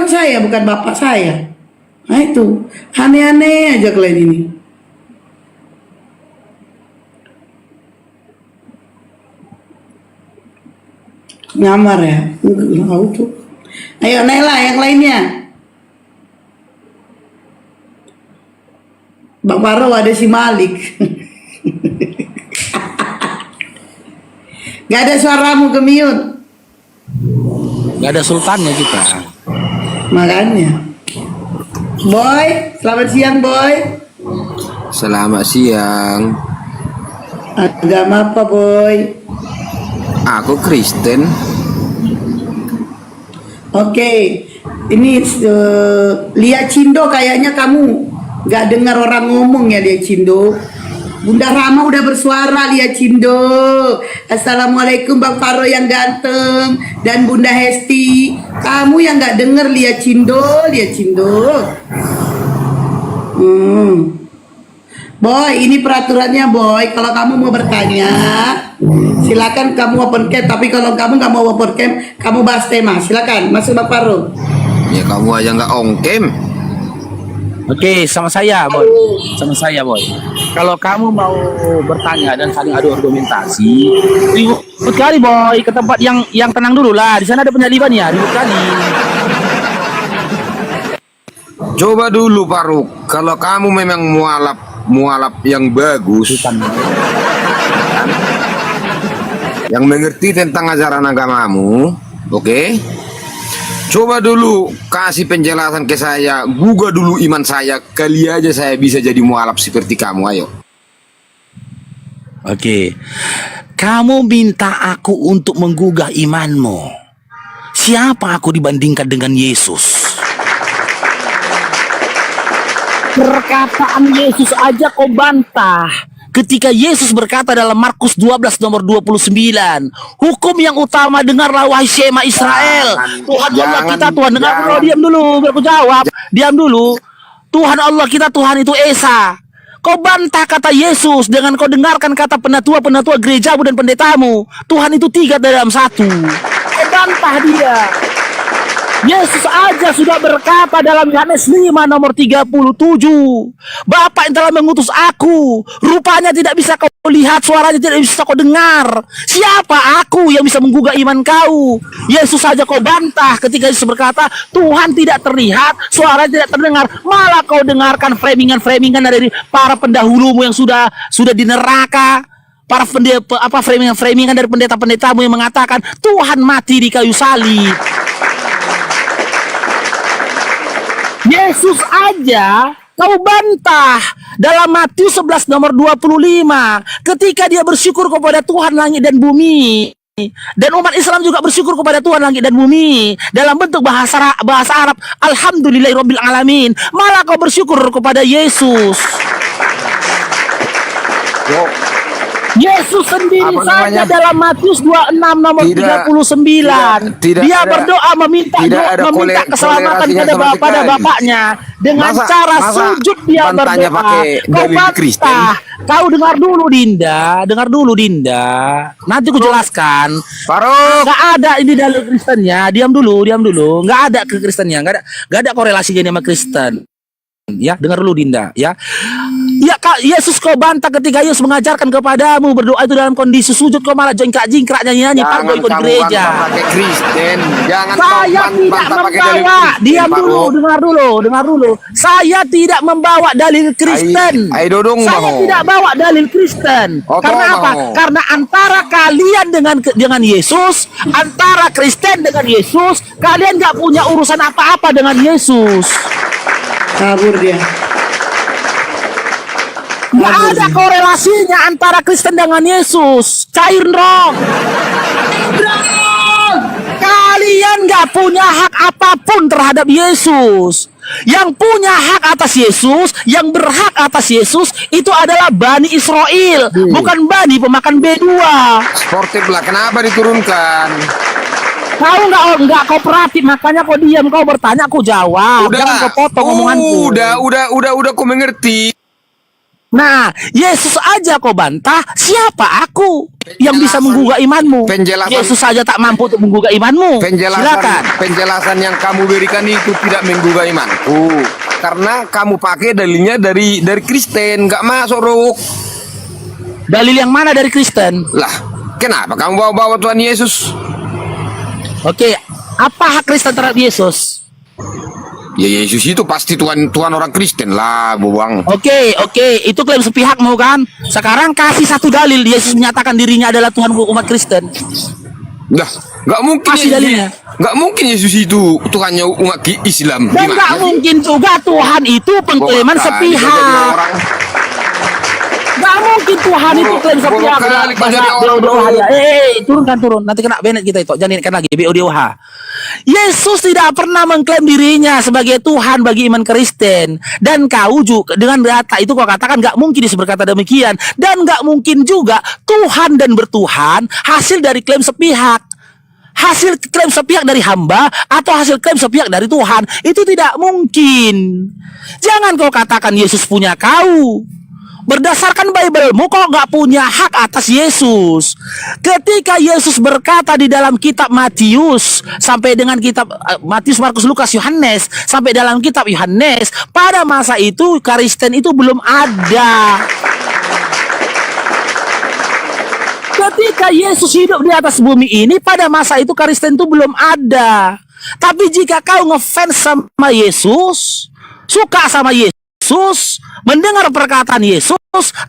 saya, bukan bapak saya. Nah itu, aneh-aneh aja kalian ini. Nyamar ya? Enggak tahu tuh. Ayo Nela yang lainnya. Bang Paro ada si Malik. Gak ada suaramu ke mute. Gak ada sultannya kita. Makanya. Boy, selamat siang Boy. Selamat siang. Agama apa Boy? Aku Kristen. Oke, ini Lia Cindo kayaknya kamu gak dengar orang ngomong ya Lia Cindo. Bunda Rama udah bersuara Lia Cindo. Assalamualaikum Bang Paro yang ganteng dan Bunda Hesti. Kamu yang gak denger Lia Cindo, Lia Cindo. Boy, ini peraturannya Boy. Kalau kamu mau bertanya, silakan kamu open cam. Tapi kalau kamu nggak mau open cam, kamu bahas tema. Silakan, masuk Bang Paro. Ya kamu aja nggak ongkem. Oke, sama saya, Boy. Sama saya, Boy. Kalau kamu mau bertanya dan saling adu argumentasi, ribut kali, Boy. Ke tempat yang tenang dulu lah. Di sana ada penyaliban ya, ribut kali. Coba dulu Faruk, kalau kamu memang mualaf yang bagus, yang mengerti tentang ajaran agamamu, oke? Coba dulu kasih penjelasan ke saya, gugah dulu iman saya, kali aja saya bisa jadi mualaf seperti kamu, ayo. Oke. Kamu minta aku untuk menggugah imanmu. Siapa aku dibandingkan dengan Yesus? Perkataan Yesus aja kau bantah. Ketika Yesus berkata dalam Markus 12 nomor 29, hukum yang utama dengarlah wahai Shema Israel. Tuhan Allah kita Tuhan. Dengar dulu, diam dulu, biar aku jawab. Diam dulu. Tuhan Allah kita Tuhan itu Esa. Kau bantah kata Yesus dengan kau dengarkan kata penatua gerejamu dan pendetamu. Tuhan itu 3 dalam 1. Kau bantah dia. Yesus aja sudah berkata dalam Yohanes 5 nomor 37, Bapa yang telah mengutus aku, rupanya tidak bisa kau lihat, suaranya tidak bisa kau dengar. Siapa aku yang bisa menggugah iman kau? Yesus saja kau bantah ketika Yesus berkata Tuhan tidak terlihat, suara tidak terdengar. Malah kau dengarkan framingan dari para pendahulumu yang sudah di neraka. Para framingan dari pendeta-pendetamu yang mengatakan Tuhan mati di kayu salib. Yesus aja kau bantah dalam Matius 11 nomor 25 ketika dia bersyukur kepada Tuhan langit dan bumi, dan umat Islam juga bersyukur kepada Tuhan langit dan bumi dalam bentuk bahasa Arab, Alhamdulillahirabbil alamin. Malah kau bersyukur kepada Yesus. Yesus sendiri saja dalam Matius 26 nomor 39 dia berdoa meminta keselamatan pada bapaknya dengan cara sujud. Dia berdoa. Kau bantah. Kau dengar dulu Dinda, nanti ku jelaskan. Gak ada ini dalil Kristennya. Diam dulu. Gak ada ke Kristennya, gak ada korelasi gini sama Kristen. Ya, dengar dulu Dinda, ya. Ya Kak, Yesus kau bantah ketika Yesus mengajarkan kepadamu berdoa itu dalam kondisi sujud, kau malah jingkrak nyanyi pargo ikut gereja. Saya tidak membawa, diam dulu, dengar dulu. Saya tidak membawa dalil Kristen. Saya tidak bawa dalil Kristen. Karena apa? Karena antara kalian dengan Yesus, antara Kristen dengan Yesus, kalian nggak punya urusan apa-apa dengan Yesus. Kabur dia. Nggak ada korelasinya antara Kristen dengan Yesus. Cair dong. Kalian nggak punya hak apapun terhadap Yesus. Yang punya hak atas Yesus, yang berhak atas Yesus itu adalah Bani Israel, bukan Bani pemakan B2. Sportif lah, kenapa diturunkan? Kau nggak kooperatif, makanya kau diam. Kau bertanya, aku jawab. Jangan kau potong omonganku. Udah, kau mengerti. Nah, Yesus aja kau bantah, siapa aku yang bisa menggugah imanmu? Penjelasan- Yesus saja tak mampu untuk menggugah imanmu. Silakan. Penjelasan yang kamu berikan itu tidak menggugah imanku. Karena kamu pakai dalilnya dari Kristen, nggak masuk, Ruk. Dalil yang mana dari Kristen? Lah, kenapa kamu bawa-bawa Tuhan Yesus? Oke, apa hak Kristen terhadap Yesus? Ya Yesus itu pasti Tuhan orang Kristen lah, buang. Oke, itu klaim sepihak mau kan? Sekarang kasih satu dalil Yesus menyatakan dirinya adalah Tuhan umat Kristen. Dah, nggak mungkin. Kasih dalilnya. Nggak mungkin Yesus itu Tuhannya umat Islam. Dan nggak mungkin juga Tuhan itu pengklaiman sepihak. Gak mungkin Tuhan itu klaim sepihak. Turun. Nanti kena Bennett kita itu. Jangan ingatkan lagi BODOH. Yesus tidak pernah mengklaim dirinya sebagai Tuhan bagi iman Kristen. Dan kau juga dengan data itu kau katakan gak mungkin Yesus berkata demikian. Dan gak mungkin juga Tuhan dan bertuhan hasil dari klaim sepihak. Hasil klaim sepihak dari hamba atau hasil klaim sepihak dari Tuhan. Itu tidak mungkin. Jangan kau katakan Yesus punya kau. Berdasarkan Bible-mu kok nggak punya hak atas Yesus. Ketika Yesus berkata di dalam kitab Matius sampai dengan kitab Matius, Markus, Lukas, Yohanes sampai dalam kitab Yohanes, pada masa itu Kristen itu belum ada. Ketika Yesus hidup di atas bumi ini, pada masa itu Kristen itu belum ada. Tapi jika kau ngefans sama Yesus, suka sama Yesus, mendengar perkataan Yesus,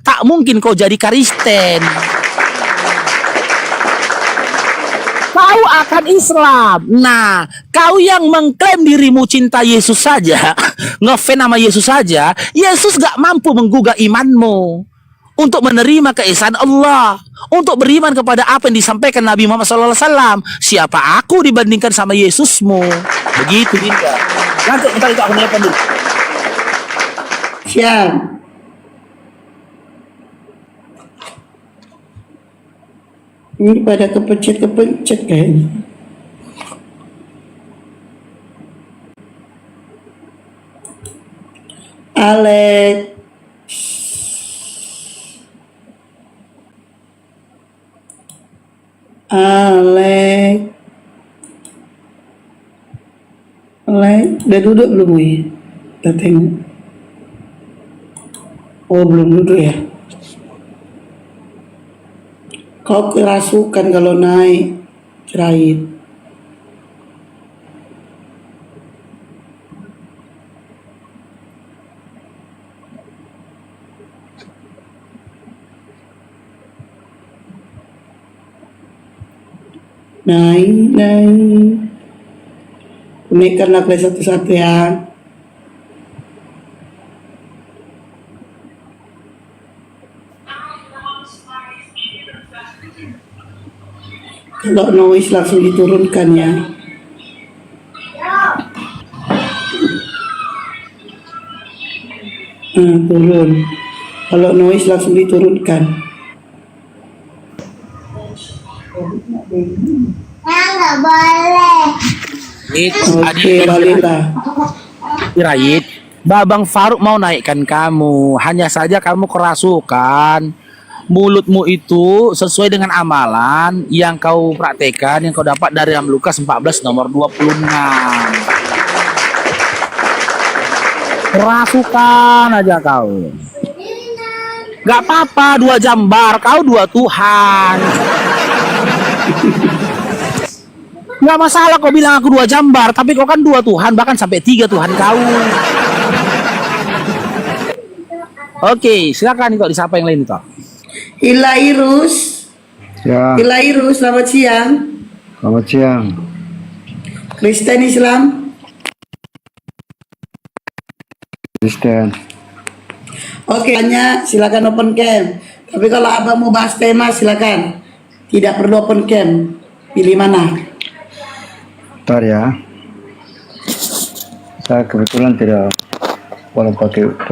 tak mungkin kau jadi Kristen. Kau akan Islam. Nah, kau yang mengklaim dirimu cinta Yesus saja, ngefans sama Yesus saja, Yesus gak mampu menggugah imanmu untuk menerima keesaan Allah, untuk beriman kepada apa yang disampaikan Nabi Muhammad SAW. Siapa aku dibandingkan sama Yesusmu? Begitu, Dinda. Nanti kita aku nelfon dulu. Siap. Ini pada kepencet kayaknya. Alex. Udah duduk belum ya? Kita tengok. Oh, belum duduk ya? Kau kerasukan kalau naik cerait. Naik. Naikkanlah play satu-satu ya. Kalau noise langsung diturunkan ya. Turun. Kalau noise langsung diturunkan. Nggak boleh. Oke, baliklah. Rait, Babang Faruk mau naikkan kamu. Hanya saja kamu kerasukan. Mulutmu itu sesuai dengan amalan yang kau praktekkan, yang kau dapat dari dalam Lukas 14 nomor 26. Kerasukan aja kau. Gak apa-apa, 2 jambar, kau 2 Tuhan. Gak masalah kau bilang aku 2 jambar, tapi kau kan 2 Tuhan, bahkan sampai 3 Tuhan kau. Oke, silakan kok disapa yang lain kok. Ilairus. Ya, Ilairus, selamat siang. selamat siang. Kristen Islam. Kristen. Oke, hanya silakan open cam. Tapi kalau abang mau bahas tema silakan. Tidak perlu open cam. Pilih mana? Bentar ya. Saya kebetulan tidak boleh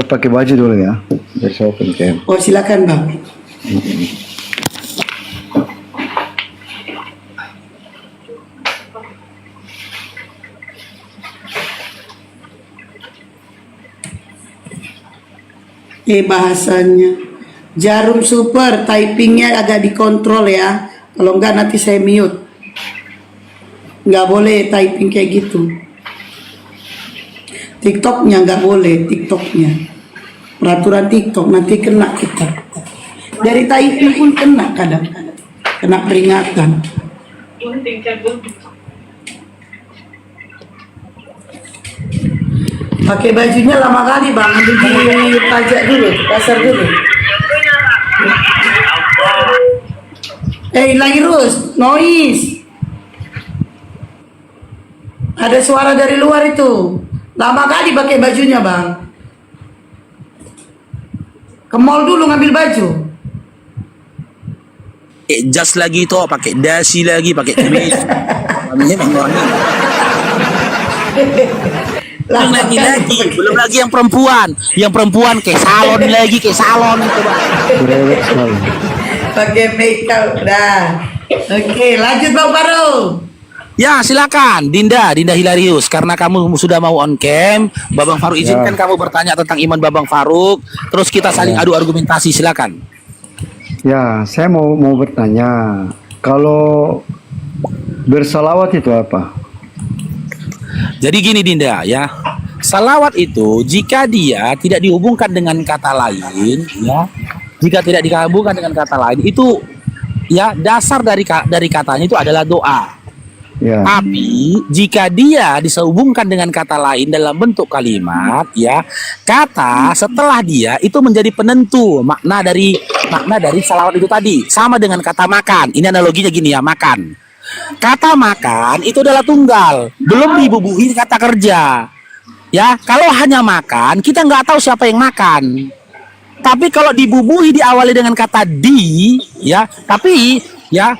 pakai baju dulu ya. Biar saya open cam. Oh, silakan bang. bahasanya. Jarum super, typingnya agak dikontrol ya. Kalau enggak nanti saya mute. Nggak boleh typing kayak gitu. TikToknya nggak boleh, TikToknya. Peraturan TikTok nanti kena kita. Dari typing pun kena kadang-kadang. Kena peringatan. Pakai bajunya lama kali bang, ambil di pajak dulu, pasar dulu. Lagi Rus, noise. Ada suara dari luar itu. Lama kali pakai bajunya bang. Ke mall dulu ngambil baju. Jas lagi toh, pakai dasi lagi, pakai kumis. Belum lagi yang perempuan kayak salon gitu bang. Cerewet sekali. Pakai makeup dah. Oke, lanjut bang Faru. Ya silakan Dinda Hilarius, karena kamu sudah mau on cam, Babang Faruk izinkan kamu bertanya tentang iman Babang Faruk, terus kita saling adu argumentasi, silakan. Ya, saya mau bertanya, kalau bersalawat itu apa? Jadi gini Dinda ya, salawat itu jika dia tidak dihubungkan dengan kata lain, ya, jika tidak dihubungkan dengan kata lain itu, ya dasar dari katanya itu adalah doa. Ya. Tapi jika dia disehubungkan dengan kata lain dalam bentuk kalimat, ya, kata setelah dia itu menjadi penentu makna dari salawat itu tadi. Sama dengan kata makan. Ini analoginya gini ya, makan. Kata makan itu adalah tunggal, belum dibubuhi kata kerja. Ya, kalau hanya makan, kita nggak tahu siapa yang makan. Tapi kalau dibubuhi diawali dengan kata di, ya, tapi ya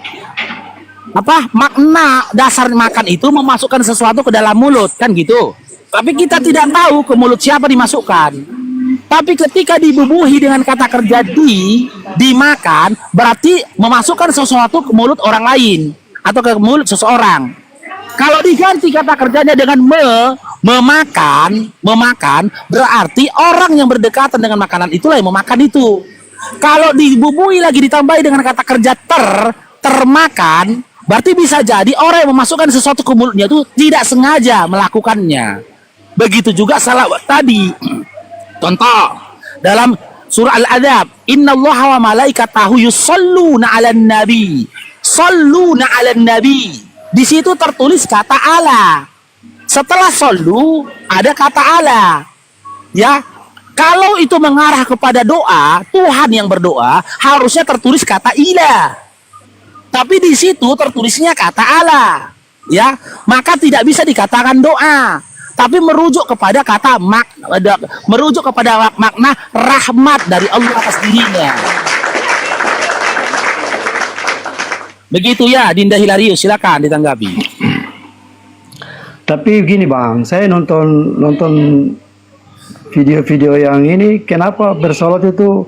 makna dasar makan itu memasukkan sesuatu ke dalam mulut kan gitu. Tapi kita tidak tahu ke mulut siapa dimasukkan. Tapi ketika dibubuhi dengan kata kerja dimakan, berarti memasukkan sesuatu ke mulut orang lain atau ke mulut seseorang. Kalau diganti kata kerjanya dengan memakan, berarti orang yang berdekatan dengan makanan itulah yang memakan itu. Kalau dibubuhi lagi ditambahi dengan kata kerja termakan, berarti bisa jadi orang yang memasukkan sesuatu ke mulutnya itu tidak sengaja melakukannya. Begitu juga salawat tadi. Contoh, dalam surah Al-Adzab, innallaha wa malaikatahu yusholluna 'alan nabi. Shalluna 'alan nabi. Di situ tertulis kata Allah. Setelah shollu ada kata Allah. Ya. Kalau itu mengarah kepada doa, Tuhan yang berdoa, harusnya tertulis kata ilah. Tapi di situ tertulisnya kata Allah, ya, maka tidak bisa dikatakan doa, tapi merujuk kepada makna rahmat dari Allah atas dirinya. Begitu ya, Dinda Hilarius, silakan ditanggapi. Tapi gini bang, saya nonton video-video yang ini, kenapa bersolat itu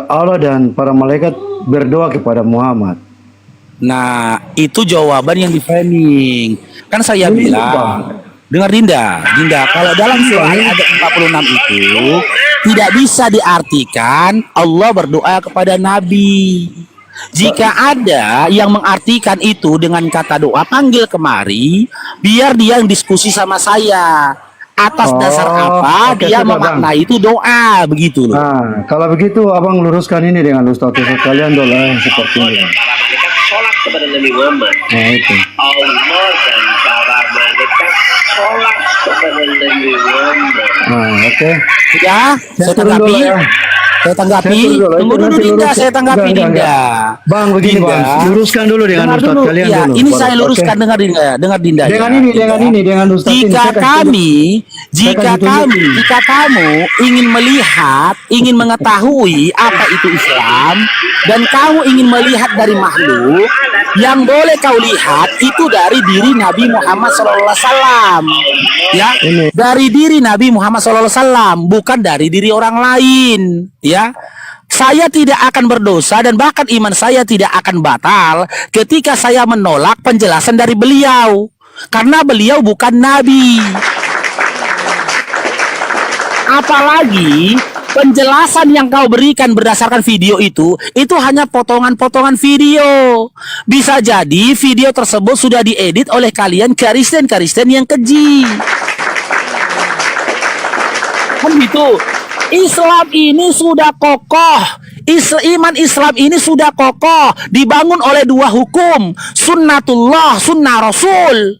Allah dan para malaikat berdoa kepada Muhammad? Nah, itu jawaban yang di framing. Kan saya bilang, dengar Dinda, kalau dalam surah ayat 46 itu tidak bisa diartikan Allah berdoa kepada Nabi. Jika ada yang mengartikan itu dengan kata doa, panggil kemari, biar dia yang diskusi sama saya. Atas dasar apa dia memaknai itu doa, begitu loh. Nah, kalau begitu abang luruskan ini dengan ustaz kalian doa seperti ini. Sholat kepada Nabi Muhammad. Nah, itu. Allah dan para malaikat sholat kepada Nabi Muhammad. Nah, oke. Ya, saya tanggapi. Tunggu dulu Dinda, saya tanggapi Dinda. Bang, begini Dinda, bang, luruskan dulu dengan ustaz kalian ya, dulu. ini saya luruskan dengan Dinda. Dengan ustaz ini. Jika kamu ingin melihat, ingin mengetahui apa itu Islam, dan kamu ingin melihat dari makhluk, yang boleh kau lihat itu dari diri Nabi Muhammad SAW. Ya, dari diri Nabi Muhammad SAW, bukan dari diri orang lain. Ya, saya tidak akan berdosa dan bahkan iman saya tidak akan batal ketika saya menolak penjelasan dari beliau, karena beliau bukan nabi. Apalagi penjelasan yang kau berikan berdasarkan video itu hanya potongan-potongan video. Bisa jadi video tersebut sudah diedit oleh kalian Kristen-Kristen yang keji. Kan gitu. Islam ini sudah kokoh. Iman Islam ini sudah kokoh, dibangun oleh dua hukum, sunnatullah, sunnah Rasul.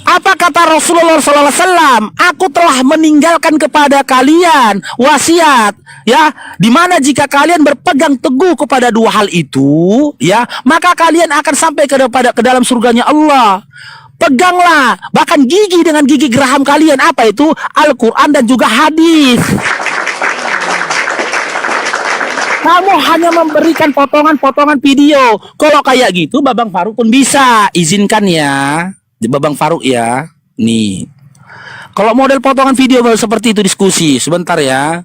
Apa kata Rasulullah SAW? Aku telah meninggalkan kepada kalian wasiat, ya, dimana jika kalian berpegang teguh kepada dua hal itu, ya, maka kalian akan sampai ke dalam surganya Allah. Peganglah, bahkan gigi dengan gigi geraham kalian, apa itu? Al-Quran dan juga hadis. Kamu hanya memberikan potongan-potongan video. Kalau kayak gitu, Babang Faruk pun bisa. Izinkan ya, Babang Faruk ya. Nih, kalau model potongan video seperti itu diskusi. Sebentar ya.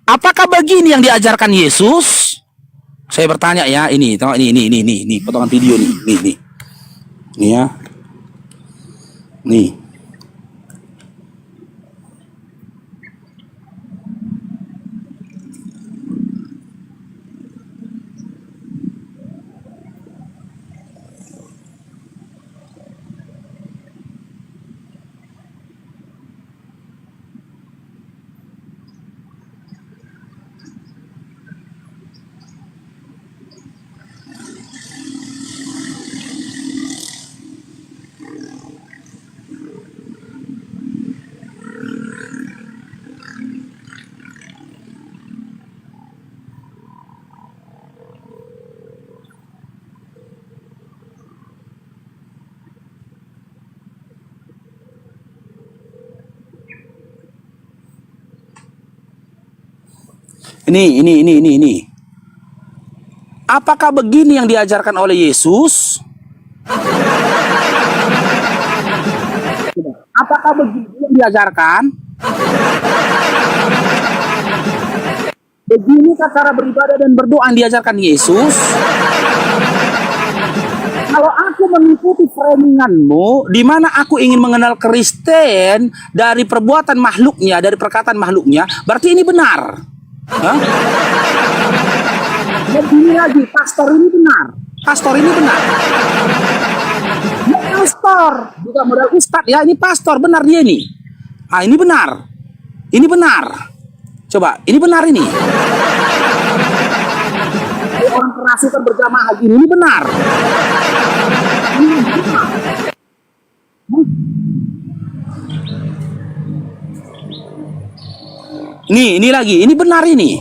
Apakah begini yang diajarkan Yesus? Saya bertanya ya. Ini, tengok ini potongan video nih. Nih ya. Nih. Ini. Apakah begini yang diajarkan oleh Yesus? Apakah begini yang diajarkan? Beginikah cara beribadah dan berdoa yang diajarkan Yesus? Kalau aku mengikuti framinganmu, di mana aku ingin mengenal Kristen dari perbuatan makhluknya, dari perkataan makhluknya, berarti ini benar. Hah? Begini lagi, pastor ini benar. Pastor ini benar. Ini pastor, bukan modal ustadz ya. Ini pastor, benar dia ini. Ah, ini benar. Ini benar. Coba, ini benar ini. Orang kerasukan berjamaah gini, ini benar. Ini benar. Ini lagi, ini benar ini.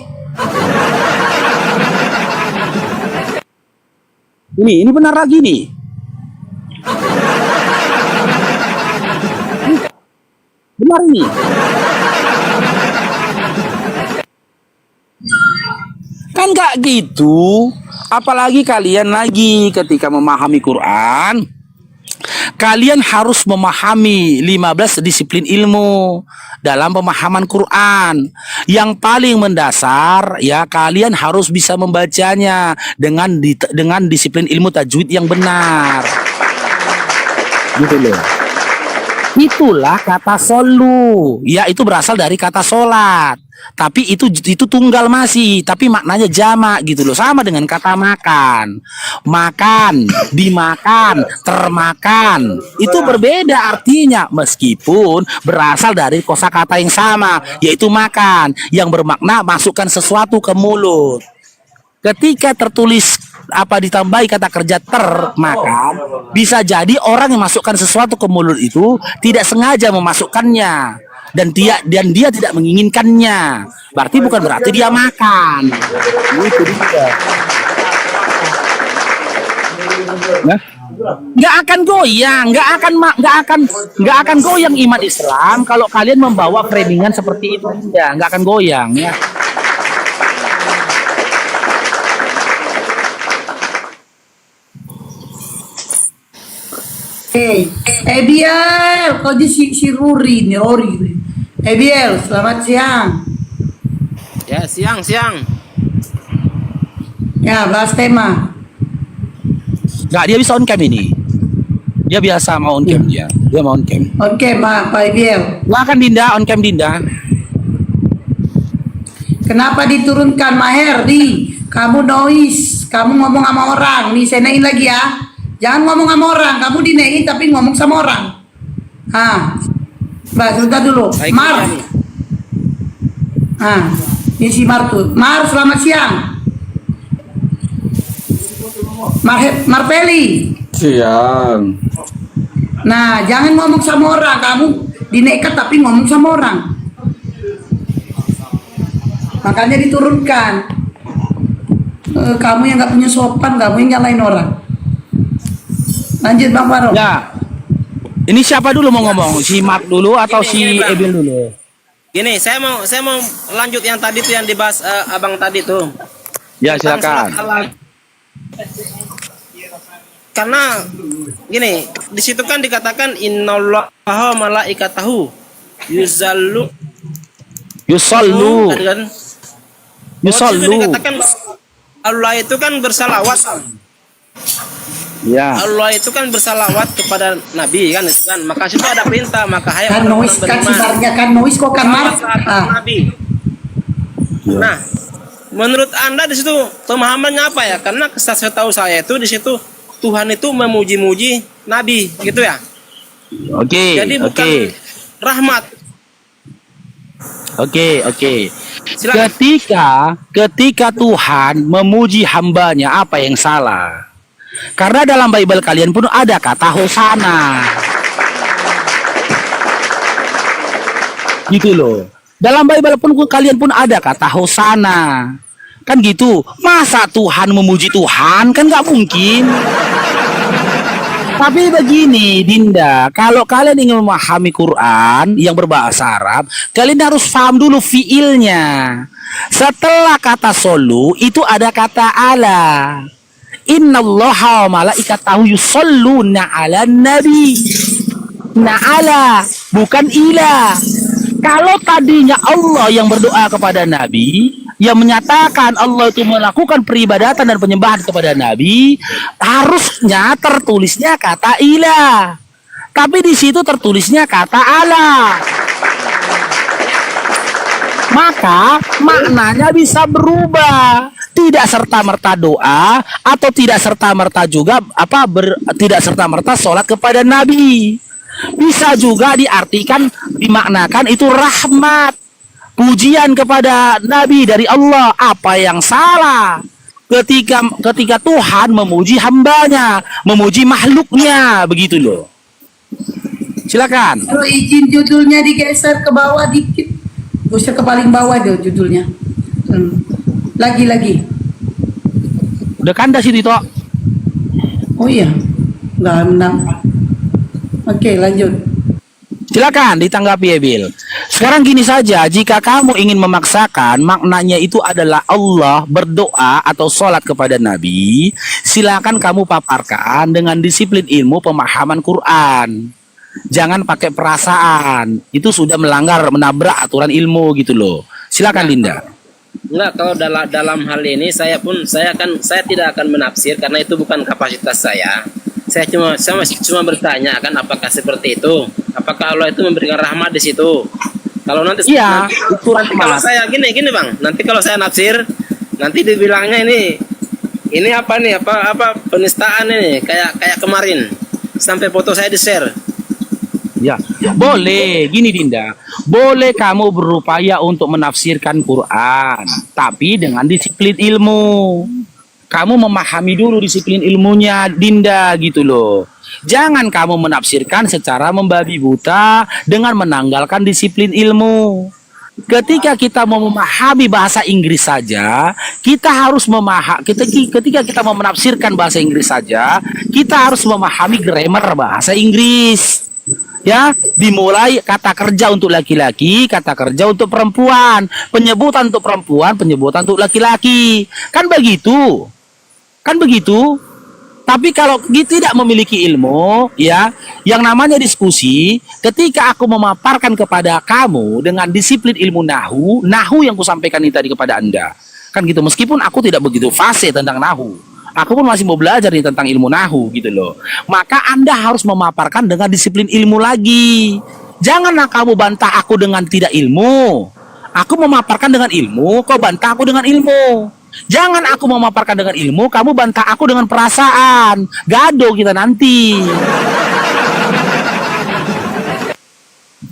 Ini benar lagi nih. Benar ini. Kan gak gitu. Apalagi kalian lagi ketika memahami Quran, kalian harus memahami 15 disiplin ilmu dalam pemahaman Quran. Yang paling mendasar ya, kalian harus bisa membacanya dengan disiplin ilmu tajwid yang benar. Gitu loh. Itulah kata solu. Ya, itu berasal dari kata sholat. Tapi itu tunggal masih, tapi maknanya jamak gitu loh. Sama dengan kata makan. Makan, dimakan, termakan. Itu berbeda artinya meskipun berasal dari kosakata yang sama, yaitu makan, yang bermakna masukkan sesuatu ke mulut. Ketika tertulis ditambahi kata kerja termakan, bisa jadi orang yang masukkan sesuatu ke mulut itu tidak sengaja memasukkannya. Dan dia tidak menginginkannya, berarti bukan berarti dia makan. Itu dia. Nah, nggak akan goyang, nggak akan goyang iman Islam kalau kalian membawa framingan seperti itu. Ya, nggak akan goyang ya. Biel, kau di si Ruri nih, Rory. Biel, selamat siang. Ya, siang. Ya, bahas tema. Nggak, dia bisa on cam ini. Dia biasa mau on cam dia. Dia mau on cam. Oke, Pak Biel. Silakan Dinda, on cam Dinda. Kenapa diturunkan Maher? Kamu noise, kamu ngomong sama orang. Nih saya naikin lagi ya. Jangan ngomong sama orang, kamu dinaikin tapi ngomong sama orang. Mbak, sebentar dulu. Baik, Mar. Kami. Ini si Mar tuh. Mar, selamat siang. Marpeli. Siang. Nah, jangan ngomong sama orang. Kamu dinaikat tapi ngomong sama orang. Makanya diturunkan. Kamu yang gak punya sopan, kamu yang nyalain orang. Lanjut Bang Faro. Ya. Ini siapa dulu mau ngomong? Si Mark dulu atau si Bang. Ebil dulu? Gini, saya mau lanjut yang tadi tuh yang dibahas abang tadi tuh. Ya, Tentang silakan. sholat ala- Karena gini, di situ kan dikatakan innallaha malaikatahu yusallu Yusallu. kan? Di situ Yusallu. dikatakan Allah itu kan bersalawat. Ya. Allah itu kan bersalawat kepada Nabi kan itu kan. Maka situ ada perintah, maka hai Kan orang-orang noise, kan beriman. sibarnya kan noise kok kan Mar. Salawat Nabi. Nah, menurut Anda di situ pemahamannya apa ya? Karena setahu saya itu di situ Tuhan itu memuji-muji Nabi, gitu ya. Oke. Jadi bukan Oke. rahmat. Oke. Silakan. Ketika Tuhan memuji hambanya, apa yang salah? Karena dalam Bible kalian pun ada kata hosana. Gitu loh. Dalam Bible pun kalian pun ada kata hosana. Kan gitu. Masa Tuhan memuji Tuhan? Kan nggak mungkin. Tapi begini Dinda, kalau kalian ingin memahami Quran yang berbahasa Arab, kalian harus paham dulu fiilnya. Setelah kata solu itu ada kata ala. Innallaha wa malaikatahu yusholluna 'alan nabi. Na'ala, bukan ila. Kalau tadinya Allah yang berdoa kepada Nabi, yang menyatakan Allah itu melakukan peribadatan dan penyembahan kepada Nabi, harusnya tertulisnya kata ila. Tapi di situ tertulisnya kata ala. Maka maknanya bisa berubah. Tidak serta-merta doa atau tidak serta-merta juga tidak serta-merta sholat kepada Nabi. Bisa juga diartikan, dimaknakan itu rahmat, pujian kepada Nabi dari Allah. Apa yang salah ketika Tuhan memuji hambanya, memuji makhluknya, begitu loh. Silakan. Kalau izin judulnya digeser ke bawah dikit. Geser ke paling bawah deh judulnya. Lagi. Udah kandas itu toh. Oh iya. Nggak menang. Oke, lanjut. Silakan ditanggapi ya Bil. Sekarang gini saja, jika kamu ingin memaksakan maknanya itu adalah Allah berdoa atau sholat kepada Nabi, silakan kamu paparkan dengan disiplin ilmu pemahaman Quran. Jangan pakai perasaan, itu sudah menabrak aturan ilmu gitu loh. Silakan Linda. Enggak, kalau dalam hal ini saya tidak akan menafsir karena itu bukan kapasitas saya. Saya masih cuma bertanya kan apakah seperti itu? Apakah Allah itu memberikan rahmat di situ? Kalau nanti Iya, itu nanti kalau rahmat. saya gini Bang, nanti kalau saya nafsir nanti dibilangnya ini apa nih? Apa penistaan ini kayak kemarin sampai foto saya di-share. Ya, boleh. Gini Dinda, boleh kamu berupaya untuk menafsirkan Quran, tapi dengan disiplin ilmu. Kamu memahami dulu disiplin ilmunya, Dinda, gitu loh. Jangan kamu menafsirkan secara membabi buta dengan menanggalkan disiplin ilmu. Ketika kita mau memahami bahasa Inggris saja, kita harus ketika kita mau menafsirkan bahasa Inggris saja, kita harus memahami grammar bahasa Inggris. Ya, dimulai kata kerja untuk laki-laki, kata kerja untuk perempuan, penyebutan untuk perempuan, penyebutan untuk laki-laki. Kan begitu. Tapi kalau tidak memiliki ilmu, ya, yang namanya diskusi, ketika aku memaparkan kepada kamu dengan disiplin ilmu nahu yang kusampaikan ini tadi kepada Anda. Kan gitu, meskipun aku tidak begitu fase tentang nahu. Aku pun masih mau belajar nih tentang ilmu nahu gitu loh. Maka Anda harus memaparkan dengan disiplin ilmu lagi. Janganlah kamu bantah aku dengan tidak ilmu. Aku memaparkan dengan ilmu, kau bantah aku dengan ilmu. Jangan aku memaparkan dengan ilmu, kamu bantah aku dengan perasaan. Gaduh kita nanti.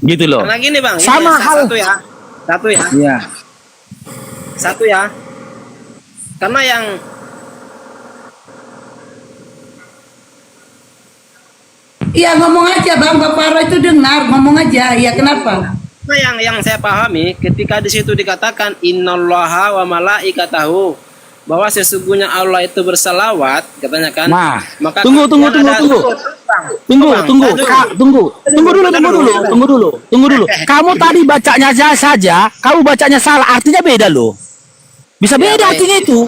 Gitu loh. Karena gini bang, Sama ini hal. satu ya, Iya. satu ya. Karena yang Iya ngomong aja bang, Bapak Roy itu dengar, ngomong aja. Iya kenapa? Nah, yang saya pahami ketika di situ dikatakan innallaha wa malaikatahu, bahwa sesungguhnya Allah itu bersalawat katanya kan. Nah, maka tunggu. Bang, Tunggu dulu. Kamu tadi bacanya saja, kamu bacanya salah, artinya beda loh. Bisa Ya, beda baik. artinya itu.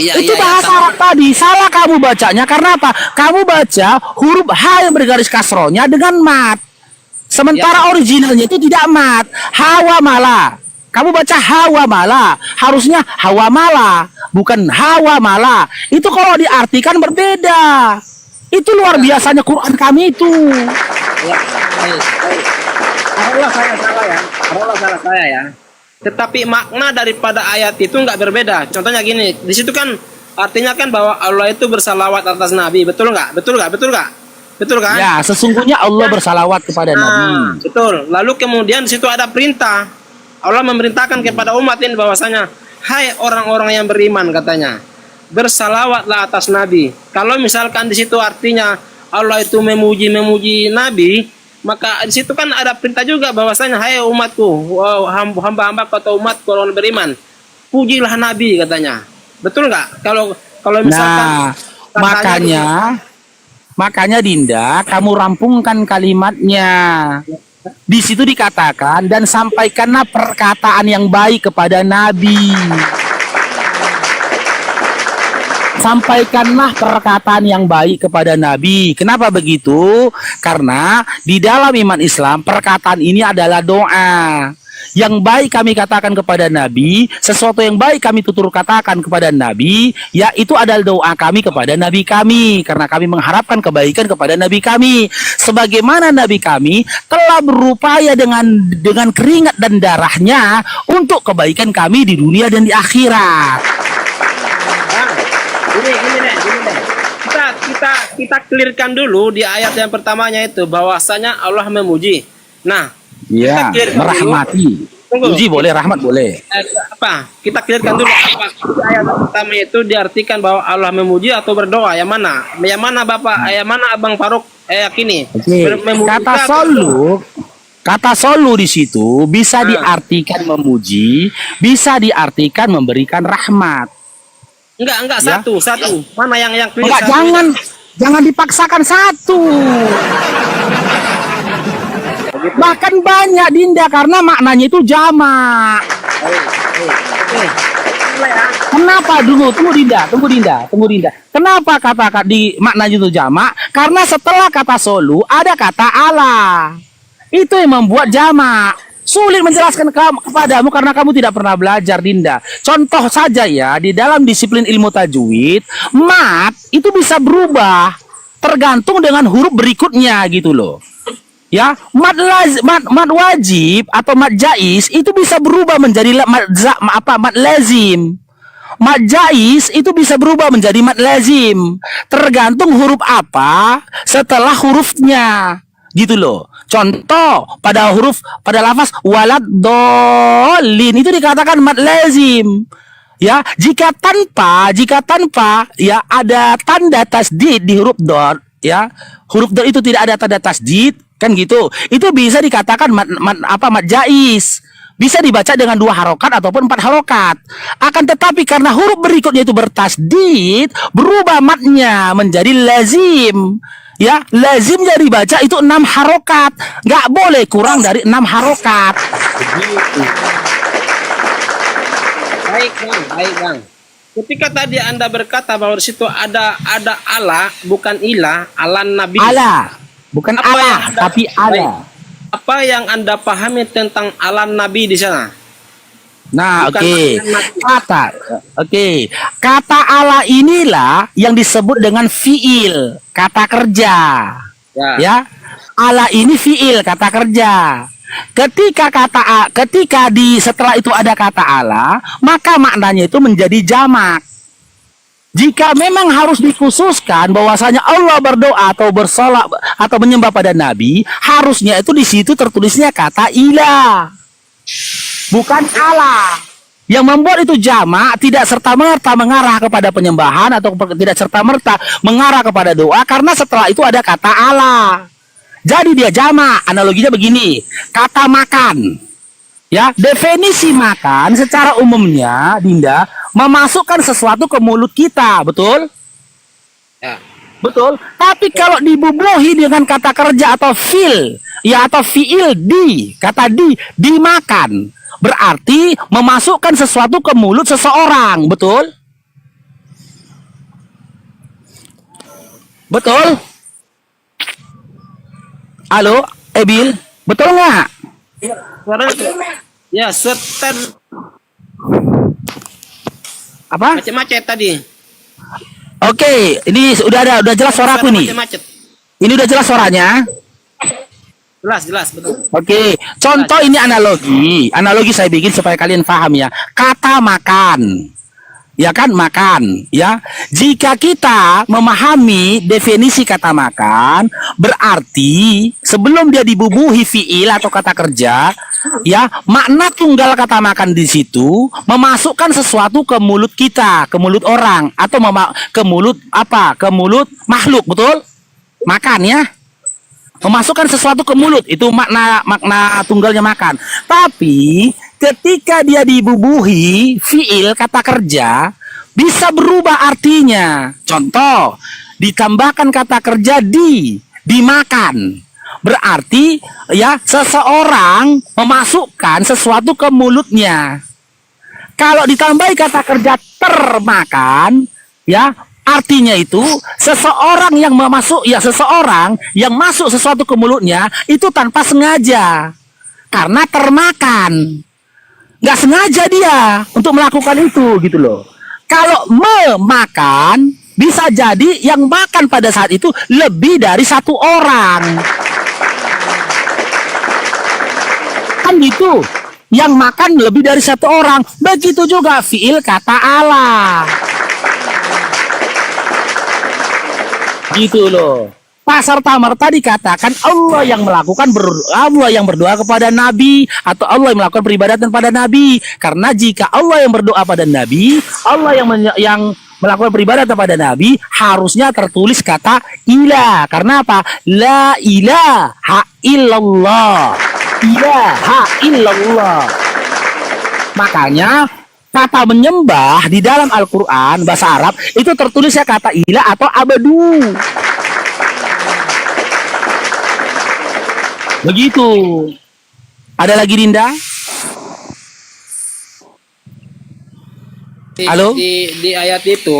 Iya, Itu iya, bahasa iya. Arab tadi, salah kamu bacanya karena apa? Kamu baca huruf H yang bergaris kasrohnya dengan mat. Sementara originalnya itu tidak mat. Hawa mala. Kamu baca hawa mala, harusnya hawa mala, bukan hawa mala. Itu kalau diartikan berbeda. Itu luar biasanya Quran kami itu. Ya, baik. Allah saya salah ya. Allah salah saya ya. Tetapi makna daripada ayat itu nggak berbeda. Contohnya gini, di situ kan artinya kan bahwa Allah itu bersalawat atas Nabi, betul nggak? Betul nggak? Betul nggak? Betul kan? Ya, sesungguhnya Allah bersalawat kepada Nabi. Betul. Lalu kemudian di situ ada perintah. Allah memerintahkan kepada umat ini bahwasanya, hai orang-orang yang beriman katanya, bersalawatlah atas Nabi. Kalau misalkan di situ artinya Allah itu memuji Nabi, maka di situ kan ada perintah juga bahwasanya, hai umatku, hamba-hamba atau umat orang beriman, pujilah Nabi katanya. Betul nggak? Kalau misalkan Makanya Dinda, kamu rampungkan kalimatnya. Di situ dikatakan dan sampaikanlah perkataan yang baik kepada Nabi. Sampaikanlah perkataan yang baik kepada Nabi. Kenapa begitu? Karena di dalam iman Islam perkataan ini adalah doa. Yang baik kami katakan kepada Nabi, sesuatu yang baik kami tutur katakan kepada Nabi, yaitu adalah doa kami kepada Nabi kami, karena kami mengharapkan kebaikan kepada Nabi kami. Sebagaimana Nabi kami telah berupaya dengan keringat dan darahnya untuk kebaikan kami di dunia dan di akhirat. Gini deh. Kita clearkan dulu di ayat yang pertamanya itu bahwasanya Allah memuji. Nah, Ya, kita clearkan dulu. merahmati. Tunggu. Puji boleh, rahmat boleh. Kita clearkan dulu apa di ayat pertama itu diartikan bahwa Allah memuji atau berdoa. Yang mana? Yang mana Bapak? Yang mana Abang Faruk yakini? Oke. Memuji Kata atau- solu di situ bisa diartikan memuji, bisa diartikan memberikan rahmat. Enggak, Ya. satu. Mana yang clear? Enggak, satu? jangan dipaksakan satu. Bahkan banyak Dinda karena maknanya itu jamak. Oke. Kenapa dulu? Tunggu Dinda. Kenapa kata di maknanya itu jamak? Karena setelah kata solu ada kata Allah. Itu yang membuat jamak. Sulit menjelaskan kepadamu karena kamu tidak pernah belajar, Dinda. Contoh saja ya, di dalam disiplin ilmu tajwid, mat itu bisa berubah tergantung dengan huruf berikutnya gitu loh. Ya, mat wajib atau mat jais itu bisa berubah menjadi mat lazim. Mat jais itu bisa berubah menjadi mat lazim. Tergantung huruf apa setelah hurufnya. Gitu loh. Contoh pada lafaz walad dolin itu dikatakan mat lazim. Ya, jika tanpa ya ada tanda tasdid di huruf dot, ya. Huruf dot itu tidak ada tanda tasdid, kan gitu. Itu bisa dikatakan mat jais. Bisa dibaca dengan 2 harokat ataupun 4 harokat. Akan tetapi karena huruf berikutnya itu bertasdid, berubah matnya menjadi lazim. Ya, lazim jadi baca itu 6 harokat. Nggak boleh kurang dari 6 harokat. Baik bang. Ketika tadi Anda berkata bahwa di situ ada Allah bukan ilah, Allah Nabi. Allah, bukan Apa Allah, yang Anda- tapi Allah. Baik. Apa yang Anda pahami tentang Allah Nabi di sana? Nah, Bukan oke. makna Kata Allah inilah yang disebut dengan fiil, kata kerja. Ya. Ya. Allah ini fiil, kata kerja. Setelah itu ada kata Allah, maka maknanya itu menjadi jamak. Jika memang harus dikhususkan bahwasanya Allah berdoa atau bersolat atau menyembah pada Nabi, harusnya itu di situ tertulisnya kata ilah, bukan Allah. Yang membuat itu jamak tidak serta-merta mengarah kepada penyembahan atau tidak serta-merta mengarah kepada doa, karena setelah itu ada kata Allah. Jadi dia jamak. Analoginya begini, kata makan. Ya, definisi makan secara umumnya, Dinda, memasukkan sesuatu ke mulut kita, betul? Ya. Betul. Tapi kalau dibubuhi dengan kata kerja atau fil, ya atau fiil kata dimakan, berarti memasukkan sesuatu ke mulut seseorang, betul? Betul? Halo, Ebil, betul nggak? Ya, setan Apa? macet-macet tadi. Oke, ini udah jelas suaraku nih. Macet-macet. Ini udah jelas suaranya. Jelas, betul. Oke, contoh ini analogi saya bikin supaya kalian paham ya. Kata makan, ya kan, makan, ya. Jika kita memahami definisi kata makan, berarti sebelum dia dibubuhi fiil atau kata kerja, ya, makna tunggal kata makan di situ memasukkan sesuatu ke mulut kita, ke mulut orang, atau ke mulut apa? Ke mulut makhluk, betul? Makan ya. Memasukkan sesuatu ke mulut, itu makna tunggalnya makan. Tapi ketika dia dibubuhi fiil kata kerja, bisa berubah artinya. Contoh, ditambahkan kata kerja dimakan. Berarti ya seseorang memasukkan sesuatu ke mulutnya. Kalau ditambahi kata kerja termakan, ya artinya itu seseorang yang masuk sesuatu ke mulutnya itu tanpa sengaja, karena termakan. Nggak sengaja dia untuk melakukan itu, gitu loh. Kalau memakan, bisa jadi yang makan pada saat itu lebih dari satu orang. Kan gitu. Yang makan lebih dari satu orang. Begitu juga fiil kata Allah. Gitu loh. Serta-merta dikatakan Allah yang berdoa kepada Nabi, atau Allah yang melakukan peribadatan pada Nabi. Karena jika Allah yang berdoa pada Nabi, Allah yang melakukan peribadatan pada Nabi, harusnya tertulis kata ilah. Karena apa? La ilaha illallah. Ilaha illallah. Makanya kata menyembah di dalam Al-Quran bahasa Arab itu tertulisnya kata ilah atau abadu. Begitu. Ada lagi, Dinda? Halo? Di ayat itu,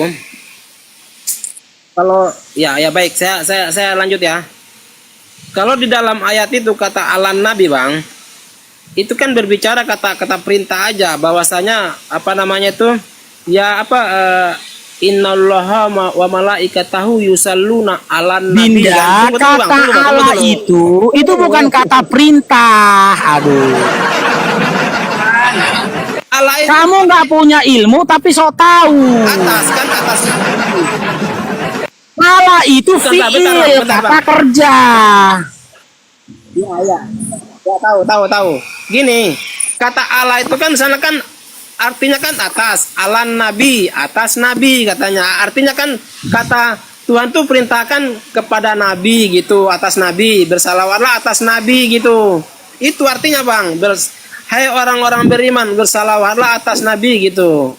kalau ya baik, saya lanjut ya. Kalau di dalam ayat itu kata alan Nabi, Bang, itu kan berbicara kata perintah aja, bahwasanya apa namanya itu, ya apa, innallaha wa malaikatahu yusalluna 'alan nabi. Dinda, kata Allah itu bukan kata perintah. Aduh. Allah itu Kamu nggak punya ilmu tapi sok tahu. atas. Allah itu Bentar, fiil, Bang. kata kerja. Ya, tahu. Gini, kata Allah itu kan sana kan artinya kan atas, alan nabi, atas nabi katanya. Artinya kan kata Tuhan tuh perintahkan kepada nabi gitu, atas nabi, bersalawatlah atas nabi gitu. Itu artinya, Bang. Hai orang-orang beriman, bersalawatlah atas nabi gitu.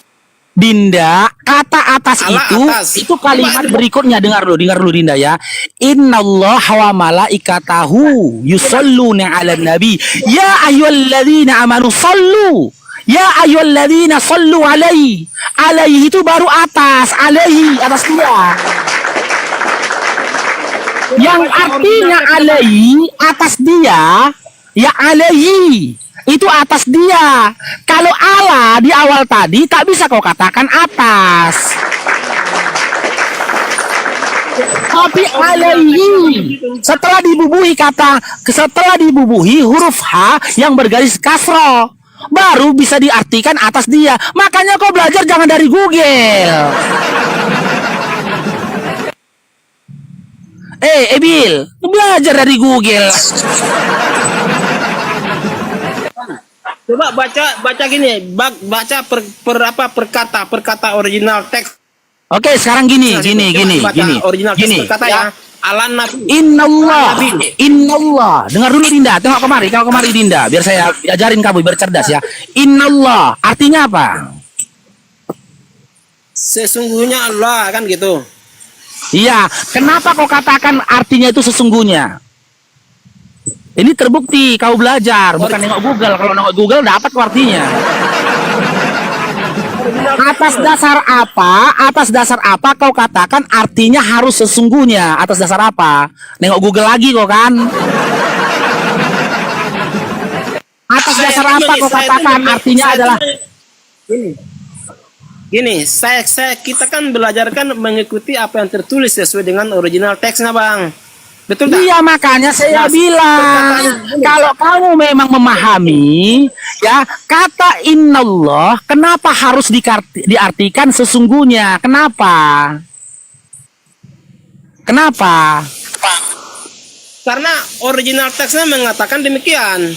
Dinda, kata atas Allah itu atas. itu kalimat berikutnya, dengar dulu Dinda ya. Innallaha wa malaikatahu yusalluna 'alan nabi. Ya ayyuhalladzina amanu sallu. Ya ayyuhalladzina sallu alaihi. Alaihi itu baru atas, alaihi atas dia. Yang artinya alaihi atas dia, ya alaihi itu atas dia. Kalau Allah di awal tadi tak bisa kau katakan atas. Tapi alaihi setelah dibubuhi huruf H yang bergaris kasroh baru bisa diartikan atas dia. Makanya kau belajar jangan dari Google. Bill, belajar dari Google. Coba baca gini, baca perkata original teks. Oke, sekarang gini. Original teks perkata ya. Alan Nabi. Innallah. Dengar dulu Dinda, tengok kemari Dinda, biar saya ajarin kamu biar cerdas ya. Innallah artinya apa? Sesungguhnya Allah, kan gitu. Iya, kenapa kau katakan artinya itu sesungguhnya? Ini terbukti kau belajar, bukan nengok Google. Kalau nengok Google dapat kau artinya. Atas dasar apa kau katakan artinya harus sesungguhnya? Atas dasar apa? Nengok Google lagi kau kan? Atas dasar apa kau katakan artinya adalah Gini, kita kan belajarkan mengikuti apa yang tertulis sesuai dengan original teksnya, Bang. Betul tak? Iya, makanya saya bilang kalau kamu memang memahami ya kata innallah, kenapa harus diartikan sesungguhnya? Kenapa? Karena original teksnya mengatakan demikian.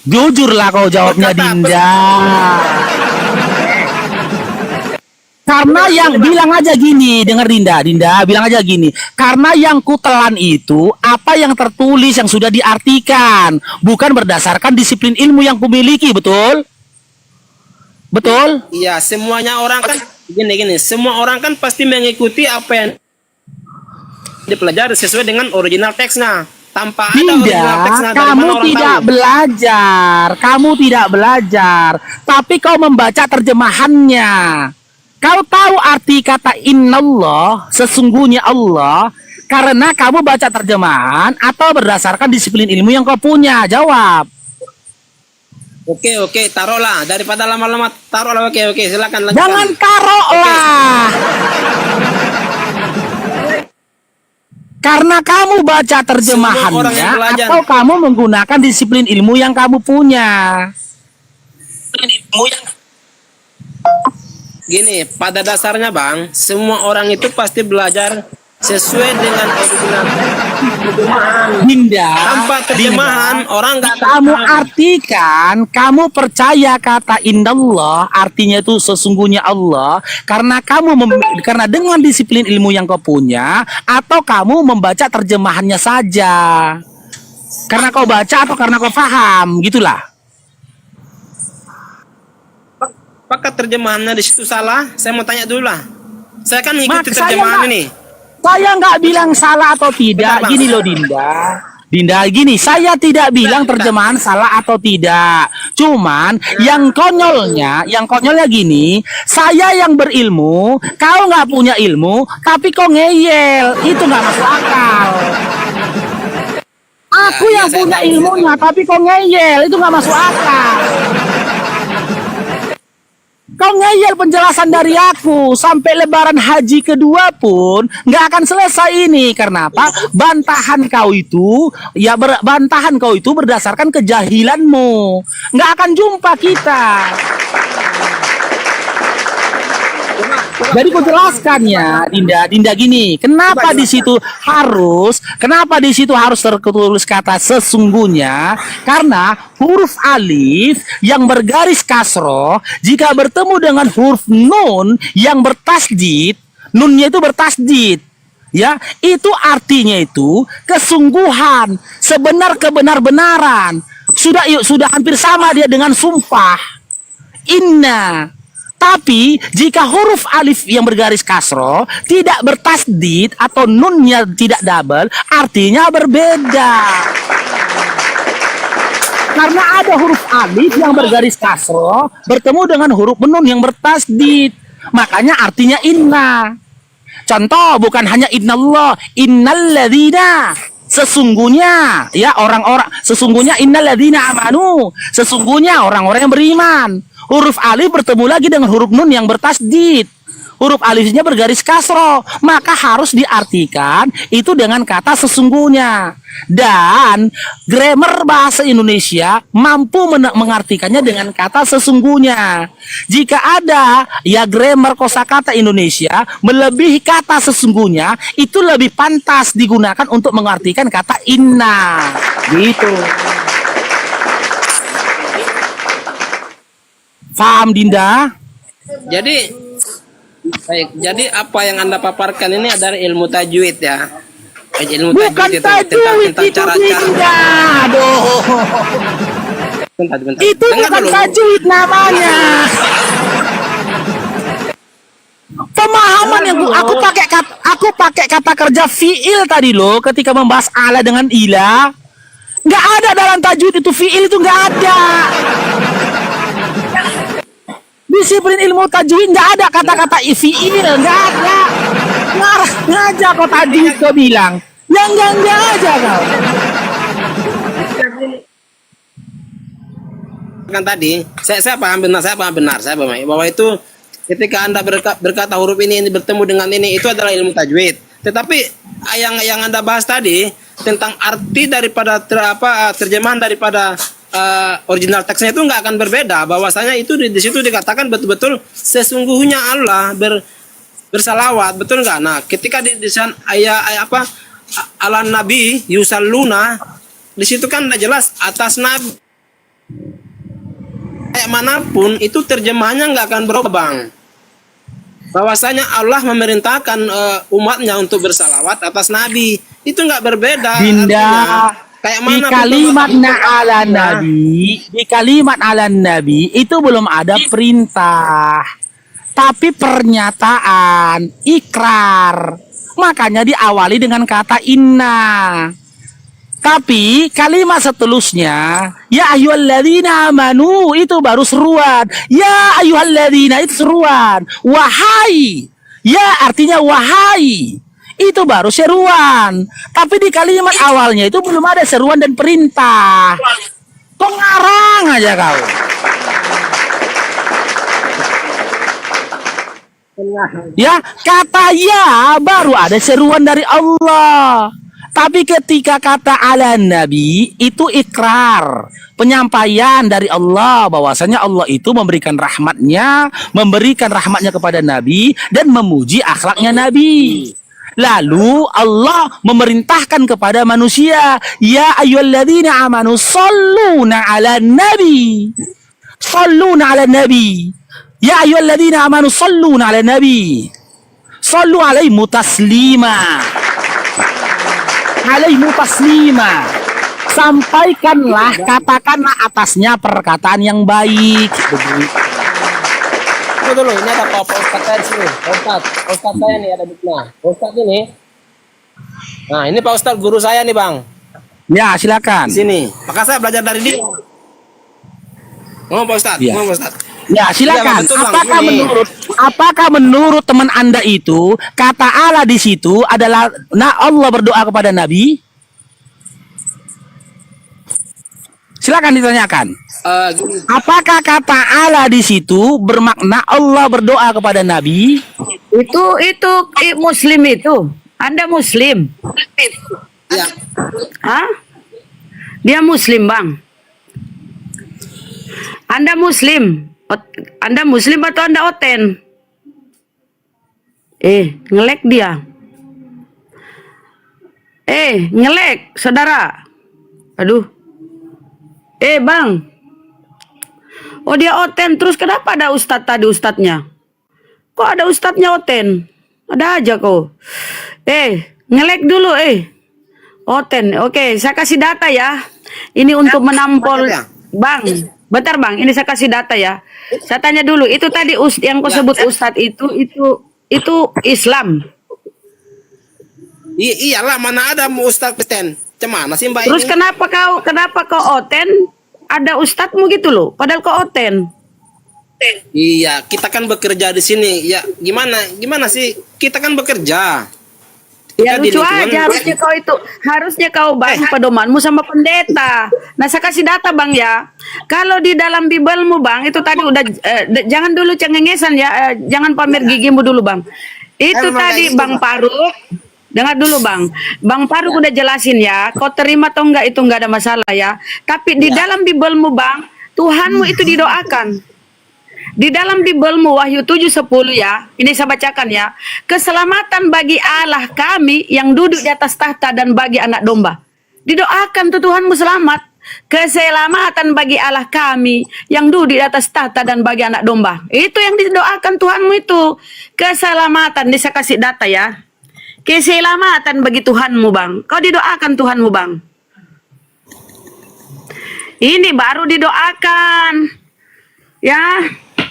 Jujurlah kau jawabnya, Dinda. Karena yang bilang aja gini, dengar Dinda bilang aja gini. Karena yang kutelan itu apa yang tertulis yang sudah diartikan, bukan berdasarkan disiplin ilmu yang kumiliki, betul? Betul? Iya, semuanya orang kan gini. Semua orang kan pasti mengikuti apa yang dipelajari sesuai dengan original teksnya. Tanpa ada original teksnya dari mana orang kamu tidak belajar, tapi kau membaca terjemahannya. Kau tahu arti kata innallah, sesungguhnya Allah, karena kamu baca terjemahan atau berdasarkan disiplin ilmu yang kau punya? Jawab. Oke, taruhlah. Daripada lama-lama, taruhlah. Oke, silakan lanjutkan. Jangan taruhlah. Karena kamu baca terjemahannya atau kamu menggunakan disiplin ilmu yang kamu punya. Gini, pada dasarnya Bang, semua orang itu pasti belajar sesuai dengan original terjemahan. Dinda, tanpa terjemahan orang nggak kamu artikan, kamu percaya kata indallah artinya itu sesungguhnya Allah karena karena dengan disiplin ilmu yang kau punya, atau kamu membaca terjemahannya saja karena kau baca atau karena kau paham, gitulah. Apakah terjemahannya di situ salah? Saya mau tanya dulu lah. Saya kan ngikuti terjemahan ini. Saya nggak bilang salah atau tidak. Bentar, gini loh Dinda, gini, saya tidak bilang terjemahan salah atau tidak. Cuman yang konyolnya gini, saya yang berilmu, kau nggak punya ilmu, tapi kau ngeyel, itu nggak masuk akal. Aku yang punya ilmunya, tapi kau ngeyel, itu nggak masuk akal. Kau ngeyel penjelasan dari aku sampai lebaran haji kedua pun nggak akan selesai ini. Karena apa? Bantahan kau itu berdasarkan kejahilanmu. Nggak akan jumpa kita. Jadi kau jelaskan ya, Dinda gini. Kenapa di situ harus tertulis kata sesungguhnya? Karena huruf alif yang bergaris kasroh jika bertemu dengan huruf nun yang bertasdid, nunnya itu bertasdid, ya, itu artinya itu kesungguhan, kebenar-benaran. Sudah hampir sama dia dengan sumpah. Inna. Tapi jika huruf alif yang bergaris kasroh tidak bertasdid atau nunnya tidak double, artinya berbeda. Karena ada huruf alif yang bergaris kasroh bertemu dengan huruf nun yang bertasdid, makanya artinya inna. Contoh, bukan hanya innallah, innalladzina, sesungguhnya ya orang-orang, sesungguhnya innalladzina amanu, sesungguhnya orang-orang yang beriman. Huruf alif bertemu lagi dengan huruf nun yang bertasdid. huruf alifnya bergaris kasroh, maka harus diartikan itu dengan kata sesungguhnya. Dan grammar bahasa Indonesia mampu mengartikannya dengan kata sesungguhnya. Jika ada ya grammar kosakata Indonesia melebihi kata sesungguhnya, itu lebih pantas digunakan untuk mengartikan kata inna. Gitu. Paham, Dinda? Jadi baik, jadi apa yang Anda paparkan ini adalah ilmu tajwid ya. Ilmu Bukan tajwid tajwid tentang itu, cara-cara. Dinda. Aduh. Bentar, bentar. Itu Dengar bukan dulu. tajwid namanya. Pemahaman yang aku pakai kata kerja fiil tadi loh ketika membahas ala dengan ila. Nggak ada dalam tajwid itu, fiil itu nggak ada. Disiplin ilmu tajwid nggak ada kata-kata fiil, nggak ada. Ngarah ngajak kok tadi kau bilang. Nggak aja kau. Kan tadi saya paham benar, saya paham bahwa itu ketika Anda berkata huruf ini bertemu dengan ini, itu adalah ilmu tajwid. Tetapi yang Anda bahas tadi tentang arti daripada terjemahan daripada original teksnya itu nggak akan berbeda. Bahwasanya itu di situ dikatakan betul-betul sesungguhnya Allah bersalawat, betul nggak? Nah, ketika di sana ayat apa ala nabi yusalluna, di situ kan udah jelas atas nabi. Kayak manapun itu terjemahannya nggak akan berubah, Bang. Bahwasanya Allah memerintahkan umatnya untuk bersalawat atas nabi, itu nggak berbeda. Dinda, artinya. Kayak di mana kalimat ala nabi, di kalimat ala nabi itu belum ada perintah, tapi pernyataan, ikrar. Makanya diawali dengan kata inna. Tapi kalimat seterusnya, ya ayyuhalladzina amanu, itu baru seruan. Ya ayyuhalladzina itu seruan. Wahai. Ya artinya wahai. Itu baru seruan. Tapi di kalimat awalnya itu belum ada seruan dan perintah. Pengarang aja kau. Ya, kata ya baru ada seruan dari Allah. Tapi ketika kata ala nabi itu ikrar, penyampaian dari Allah bahwasanya Allah itu memberikan rahmatnya kepada nabi dan memuji akhlaknya nabi. Lalu Allah memerintahkan kepada manusia, ya ayyuhalladzina amanu shalluna ala nabi. Shalluna ala nabi. Ya ayyuhalladzina amanu shalluna ala nabi. Shallu alaihi taslima. Alaihi taslima. Sampaikanlah, katakanlah atasnya perkataan yang baik. Tunggu dulu, ini ada Pak Ustadz saya di sini. Ustadz saya nih ada bukna. Ustadz ini. Nah, ini Pak Ustadz guru saya nih, Bang. Ya, silakan. Di sini. Maka saya belajar dari dia. Ngomong Pak Ustadz, Ya. ngomong Pak Ustadz. Ya, silakan. Iya, betul, Bang. Apakah menurut teman Anda itu kata Allah di situ adalah Allah berdoa kepada Nabi? Silakan ditanyakan. Gini. Apakah kata Allah di situ bermakna Allah berdoa kepada Nabi? Itu Muslim itu. Anda Muslim? Ya. Hah? Dia Muslim, Bang. Anda Muslim? Anda Muslim atau Anda oten? Ngelek dia. Ngelek, saudara. Aduh. Bang. Oh, dia oten. Terus kenapa ada ustadz tadi ustadznya? Kok ada ustadznya oten? Ada aja kok. Ngelek dulu, Oten. Oke, saya kasih data ya. Ini untuk menampol. Bang, bentar Bang. Ini saya kasih data ya. Saya tanya dulu. Itu tadi yang kau sebut ustadz itu Islam. Iyalah, mana ada ustadz Kristen. Cemana sih Mbak Terus ini? kenapa kau oten? Ada ustadzmu gitu loh. Padahal kau oten. Iya, kita kan bekerja di sini. Ya, gimana sih? Kita kan bekerja. Ya Kita di lucu lingkungan- aja, harusnya kau bang pedomanmu sama pendeta. Nah saya kasih data bang ya. Kalau di dalam Bibelmu bang itu tadi udah jangan dulu cengengesan ya, jangan pamer gigimu dulu bang. Itu Emang tadi kayak gitu, bang Faruk. Dengar dulu bang, Bang Faruk udah jelasin ya. Kau terima atau enggak itu enggak ada masalah ya. Tapi di dalam Bibelmu bang, Tuhanmu itu didoakan. Di dalam Bibelmu Wahyu 7:10 ya, ini saya bacakan ya. Keselamatan bagi Allah kami yang duduk di atas tahta dan bagi anak domba. Didoakan tuh Tuhanmu selamat. Keselamatan bagi Allah kami yang duduk di atas tahta dan bagi anak domba. Itu yang didoakan Tuhanmu itu. Keselamatan, bisa kasih data ya. Keselamatan bagi Tuhanmu bang. Kau didoakan Tuhanmu bang. Ini baru didoakan. Ya.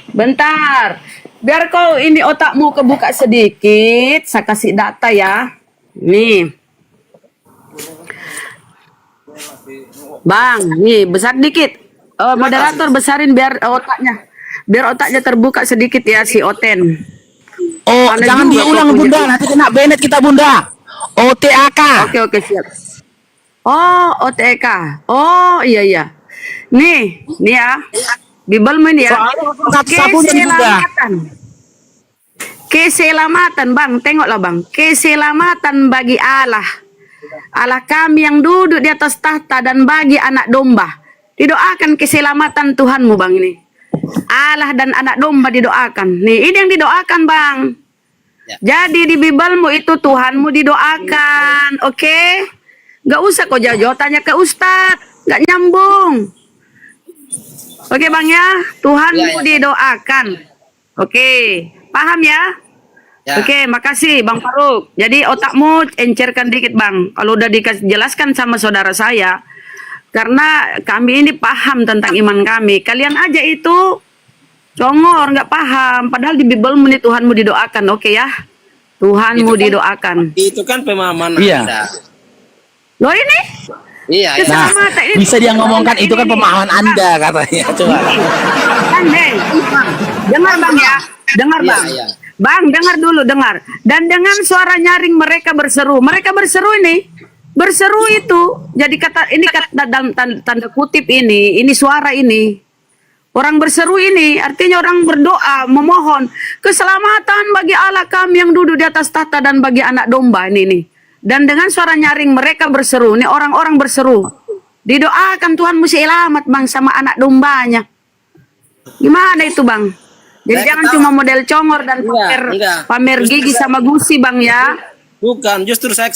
Bentar, biar kau ini otakmu kebuka sedikit, saya kasih data ya. Nih, bang, nih besar dikit. Moderator besarin biar otaknya terbuka sedikit ya si Oten. Oh, Ada jangan juga diulang kok punya. bunda, nanti kena banned kita bunda. OTAK. Oke siap. Oh OTK. Oh iya. Nih ya. Bibelmu ini ya. Keselamatan bang, tengoklah bang. Keselamatan bagi Allah kami yang duduk di atas tahta dan bagi anak domba. Didoakan keselamatan Tuhanmu bang ini. Allah dan anak domba didoakan. Nih ini yang didoakan bang. Jadi di Bibelmu itu Tuhanmu didoakan. Oke? Gak usah kau jauh-jauh tanya ke Ustadz. Gak nyambung. Oke bang ya, Tuhanmu didoakan. Oke, paham ya? Ya. Oke, makasih bang Faruk. Jadi otakmu encerkan dikit bang. Kalau udah dijelaskan sama saudara saya, karena kami ini paham tentang iman kami. Kalian aja itu congor, nggak paham. Padahal di Bibelmu nih Tuhanmu didoakan. Oke ya, Tuhanmu didoakan. Itu kan pemahaman Iya. Anda. Loh ini? Iya, iya. Nah, Keselamatan ini. bisa dia ngomongkan itu kan pemahaman Anda katanya. Coba. Bang, dengar bang ya, dengar Iya, bang. iya. Bang, dengar dulu, dengar. Dan dengan suara nyaring mereka berseru berseru itu. Jadi kata dalam tanda kutip ini suara ini. Orang berseru ini artinya orang berdoa, memohon keselamatan bagi Allah kami yang duduk di atas tahta dan bagi anak domba ini nih. Dan dengan suara nyaring mereka berseru, nih orang-orang berseru. Didoakan Tuhan mesti selamat bang sama anak dombanya. Gimana itu bang? Jadi Saya jangan ketawa. cuma model congor dan Enggak. pamer gigi sama gusi bang ya. Bukan, justru saya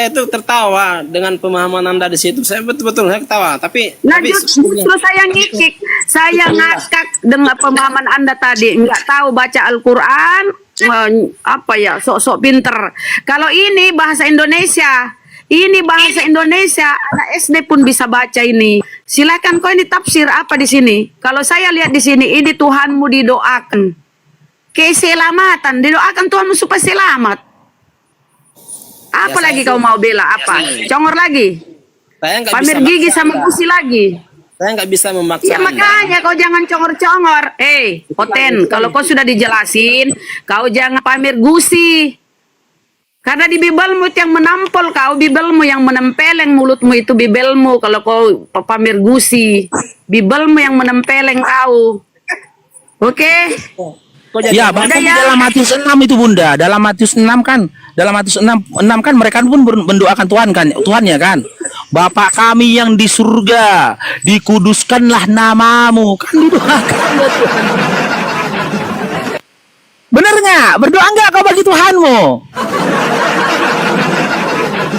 itu tertawa dengan pemahaman Anda di situ. Saya betul-betul saya ketawa, tapi Nah justru saya ngikik, saya ngakak dengan pemahaman Anda tadi. Nggak tahu baca Al-Quran, apa ya, sok-sok pinter. Kalau ini bahasa Indonesia, anak SD pun bisa baca ini. Silakan kau ini tafsir apa di sini? Kalau saya lihat di sini, ini Tuhanmu didoakan. Keselamatan, didoakan Tuhanmu supaya selamat. Apa lagi kau mau bela? Apa? Congor lagi? saya nggak Pamer bisa gigi maksa sama Anda. gusi lagi? Saya nggak bisa memaksa Ya Anda. makanya kau jangan congor-congor. Oten, kalau kau sudah dijelasin, kau jangan pamer gusi. Karena di Bibelmu itu yang menampol kau, Bibelmu yang menempeleng mulutmu itu Bibelmu. Kalau kau pamer gusi, Bibelmu yang menempeleng kau. Oke? Kok jadi Ya, bahkan di ya. dalam Matius 6 itu bunda, dalam Matius 6 kan, mereka pun mendoakan Tuhannya kan. Bapa kami yang di surga, dikuduskanlah namamu, kan didoakan. Bener nggak? Berdoa nggak kau bagi Tuhanmu?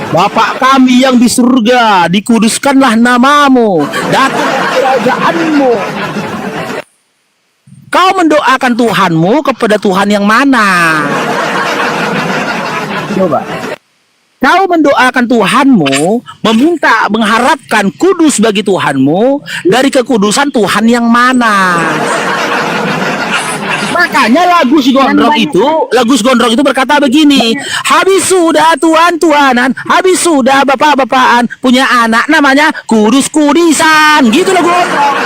Bapak kami yang di surga, dikuduskanlah namamu, datang kerajaanmu. Kau mendoakan Tuhanmu kepada Tuhan yang mana? Coba. Kau mendoakan Tuhanmu, mengharapkan kudus bagi Tuhanmu dari kekudusan Tuhan yang mana? Makanya lagu si Gondrong itu berkata begini, habis sudah tuan-tuanan, habis sudah bapak-bapakan, punya anak namanya kudus-kudisan, gitu loh Gondrong.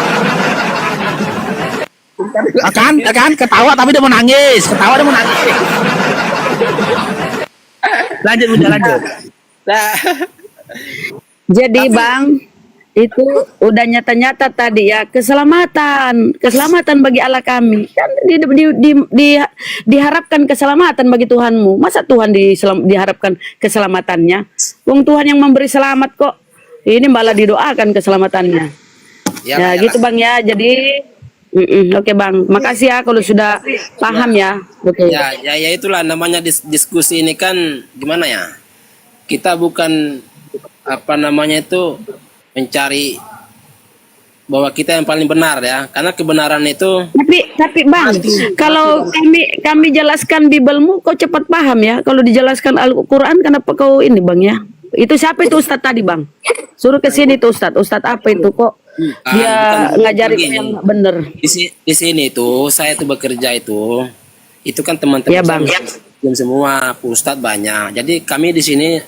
Ketawa tapi dia mau nangis, Lanjut udah lanjut. Nah, Jadi Bang, itu udah nyata-nyata tadi ya, keselamatan bagi Allah kami. Kan diharapkan keselamatan bagi Tuhanmu. Masa Tuhan diharapkan keselamatannya? Wong Tuhan yang memberi selamat kok. Ini malah didoakan keselamatannya. Ya gitu Bang ya. Jadi oke Bang, makasih ya kalau sudah paham ya. Oke. Ya itulah namanya diskusi ini kan gimana ya? Kita bukan apa namanya itu mencari bahwa kita yang paling benar ya, karena kebenaran itu. Tapi Bang, kalau kami jelaskan Bibelmu, kau cepat paham ya. Kalau dijelaskan Al-Quran, kenapa kau ini Bang ya? Itu siapa itu Ustadz tadi Bang? Suruh ke sini tuh Ustadz apa itu kok? Dia ngajarin yang bener. Di sini tuh saya tuh bekerja itu kan teman-teman ya, Bang. Semua Ustadz banyak. Jadi kami di sini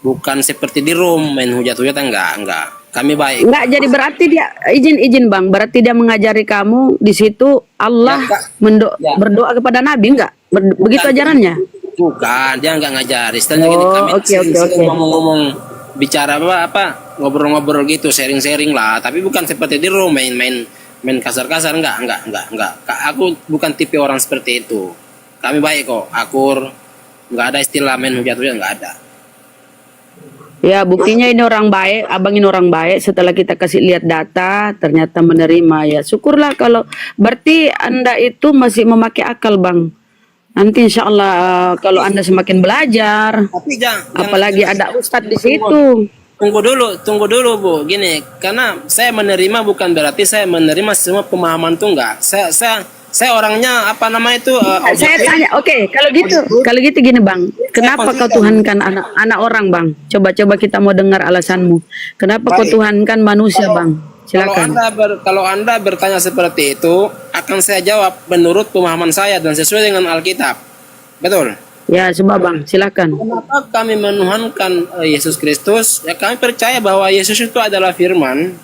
bukan seperti di room main hujat-hujat, enggak. Kami baik. Enggak, jadi berarti dia izin Bang, berarti dia mengajari kamu di situ Allah berdoa kepada Nabi enggak? Begitu ajarannya? Bukan, dia enggak ngajari. Istilahnya gini, kami oke. ngomong-ngomong bicara apa ngobrol-ngobrol gitu, sharing-sharing lah, tapi bukan seperti di room main kasar-kasar, enggak. Aku bukan tipe orang seperti itu. Kami baik kok, akur, enggak ada istilah main hujat-hujat, enggak ada. Ya buktinya ini orang baik, abang ini orang baik. Setelah kita kasih lihat data, ternyata menerima ya. Syukurlah kalau berarti Anda itu masih memakai akal Bang. Nanti insya Allah kalau Anda semakin belajar, tapi apalagi ada Ustadz di situ. Tunggu dulu Bu, gini, karena saya menerima bukan berarti saya menerima semua pemahaman tuh enggak. Saya orangnya apa namanya itu saya tanya, oke, kalau gitu gini Bang, kenapa kau tuhankan anak orang Bang? Coba kita mau dengar alasanmu. Kenapa kau tuhankan manusia Bang? Silakan. Kalau anda bertanya seperti itu, akan saya jawab menurut pemahaman saya dan sesuai dengan Alkitab. Betul? Ya, coba Bang, silakan. Kenapa kami menuhankan Yesus Kristus? Ya kami percaya bahwa Yesus itu adalah firman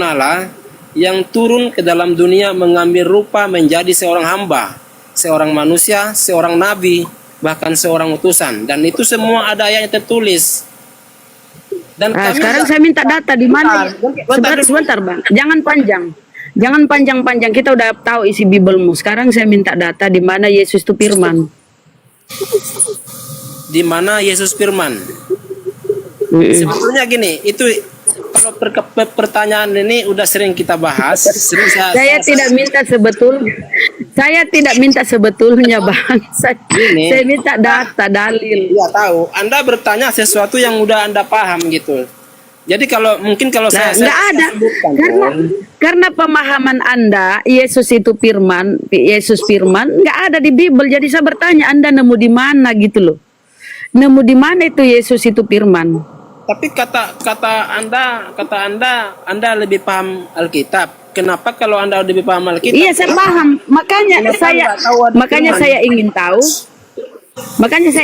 Allah yang turun ke dalam dunia mengambil rupa menjadi seorang hamba, seorang manusia, seorang nabi, bahkan seorang utusan. Dan itu semua ada yang tertulis. Dan sekarang saya minta data di mana? Sebentar Bang, jangan panjang. Kita udah tahu isi Bibelmu. Sekarang saya minta data di mana Yesus itu firman. Di mana Yesus firman? Sebetulnya gini, itu kalau pertanyaan ini udah sering kita bahas. Saya tidak minta sebetulnya Bang. Saya minta data, dalil. Ya tahu. Anda bertanya sesuatu yang udah Anda paham gitu. Jadi kalau saya nggak ada, karena pemahaman Anda Yesus itu firman nggak ada di Bible. Jadi saya bertanya, Anda nemu di mana gitu loh? Nemu di mana itu Yesus itu firman? Tapi kata Anda lebih paham Alkitab. Kenapa kalau Anda lebih paham Alkitab? Iya, saya paham. Makanya saya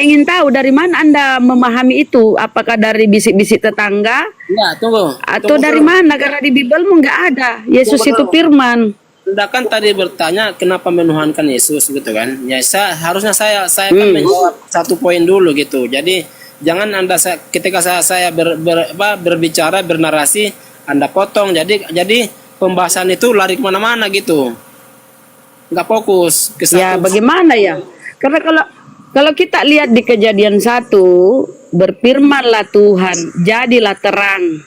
ingin tahu dari mana Anda memahami itu. Apakah dari bisik-bisik tetangga? Ya, tunggu. Atau dari mana? Karena di Bibelmu nggak ada Yesus itu firman. Anda kan tadi bertanya kenapa menuhankan Yesus gitu kan? Ya, harusnya saya kan menjawab satu poin dulu gitu. Jadi jangan Anda ketika saya berbicara bernarasi Anda potong. Jadi pembahasan itu lari kemana-mana gitu. Nggak fokus ke satu. Ya bagaimana ya? Karena kalau kita lihat di Kejadian 1, berfirmanlah Tuhan, jadilah terang.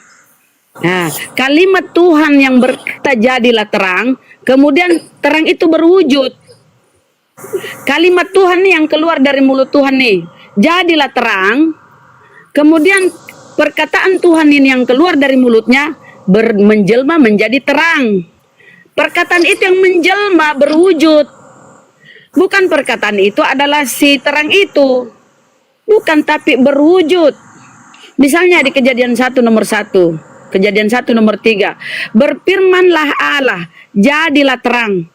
Nah, kalimat Tuhan yang berkata jadilah terang, kemudian terang itu berwujud. Kalimat Tuhan yang keluar dari mulut Tuhan nih, jadilah terang. Kemudian perkataan Tuhan ini yang keluar dari mulutnya menjelma menjadi terang. Perkataan itu yang menjelma berwujud. Bukan perkataan itu adalah si terang itu. Bukan, tapi berwujud. Misalnya di Kejadian 1 nomor 1. Kejadian 1 nomor 3. Berfirmanlah Allah, jadilah terang.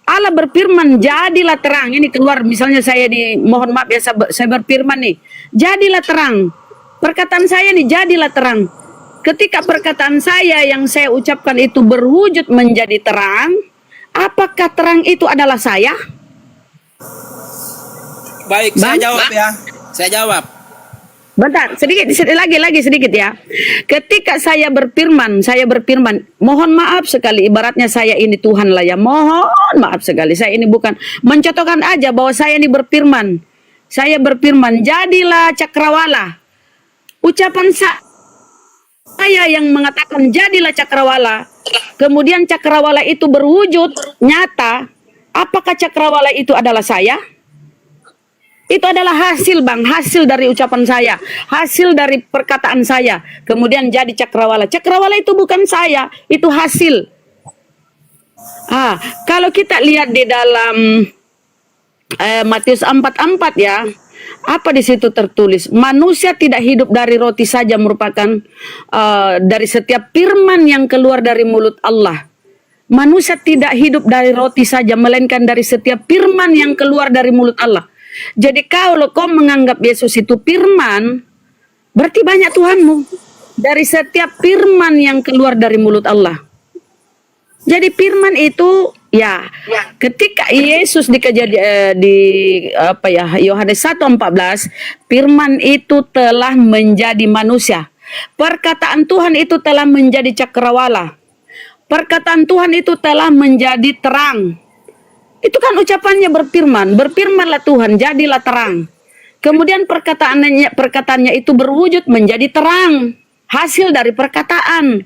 Allah berfirman, jadilah terang. Ini keluar, misalnya mohon maaf ya, saya berfirman nih, jadilah terang. Perkataan saya nih, jadilah terang. Ketika perkataan saya yang saya ucapkan itu berwujud menjadi terang, apakah terang itu adalah saya? Baik, Bang? saya jawab ya. Saya jawab. Bentar, lagi sedikit ya. Ketika saya berfirman, mohon maaf sekali, ibaratnya saya ini Tuhan lah ya. Mohon maaf sekali, saya ini bukan mencontohkan aja bahwa saya ini berfirman. Saya berfirman, jadilah cakrawala. Ucapan saya yang mengatakan jadilah cakrawala. Kemudian cakrawala itu berwujud nyata. Apakah cakrawala itu adalah saya? Itu adalah hasil, Bang, hasil dari ucapan saya, hasil dari perkataan saya. Kemudian jadi cakrawala. Cakrawala itu bukan saya, itu hasil. Kalau kita lihat di dalam Matius 4:4 ya, apa di situ tertulis? Manusia tidak hidup dari roti saja, merupakan dari setiap firman yang keluar dari mulut Allah. Manusia tidak hidup dari roti saja, melainkan dari setiap firman yang keluar dari mulut Allah. Jadi kalau kau menganggap Yesus itu firman, berarti banyak Tuhanmu. Dari setiap firman yang keluar dari mulut Allah. Jadi firman itu ya, ketika Yesus di Yohanes 1:14, firman itu telah menjadi manusia. Perkataan Tuhan itu telah menjadi cakrawala. Perkataan Tuhan itu telah menjadi terang. Itu kan ucapannya berfirmanlah Tuhan, jadilah terang. Kemudian perkataannya itu berwujud menjadi terang. Hasil dari perkataan.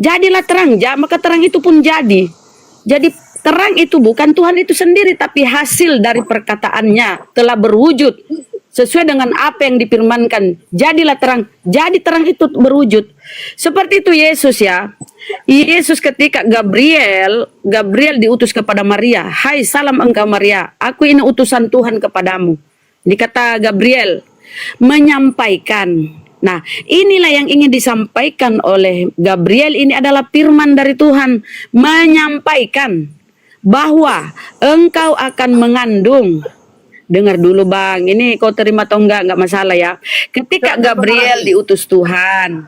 Jadilah terang, maka terang itu pun jadi. Jadi terang itu bukan Tuhan itu sendiri, tapi hasil dari perkataannya telah berwujud. Sesuai dengan apa yang difirmankan. Jadilah terang, jadi terang itu berwujud. Seperti itu Yesus ya. Yesus ketika Gabriel diutus kepada Maria. Hai salam engkau Maria, aku ini utusan Tuhan kepadamu. Dikata Gabriel menyampaikan. Nah inilah yang ingin disampaikan oleh Gabriel, ini adalah firman dari Tuhan. Menyampaikan bahwa engkau akan mengandung. Dengar dulu Bang, ini kau terima atau enggak masalah ya. Ketika Gabriel diutus Tuhan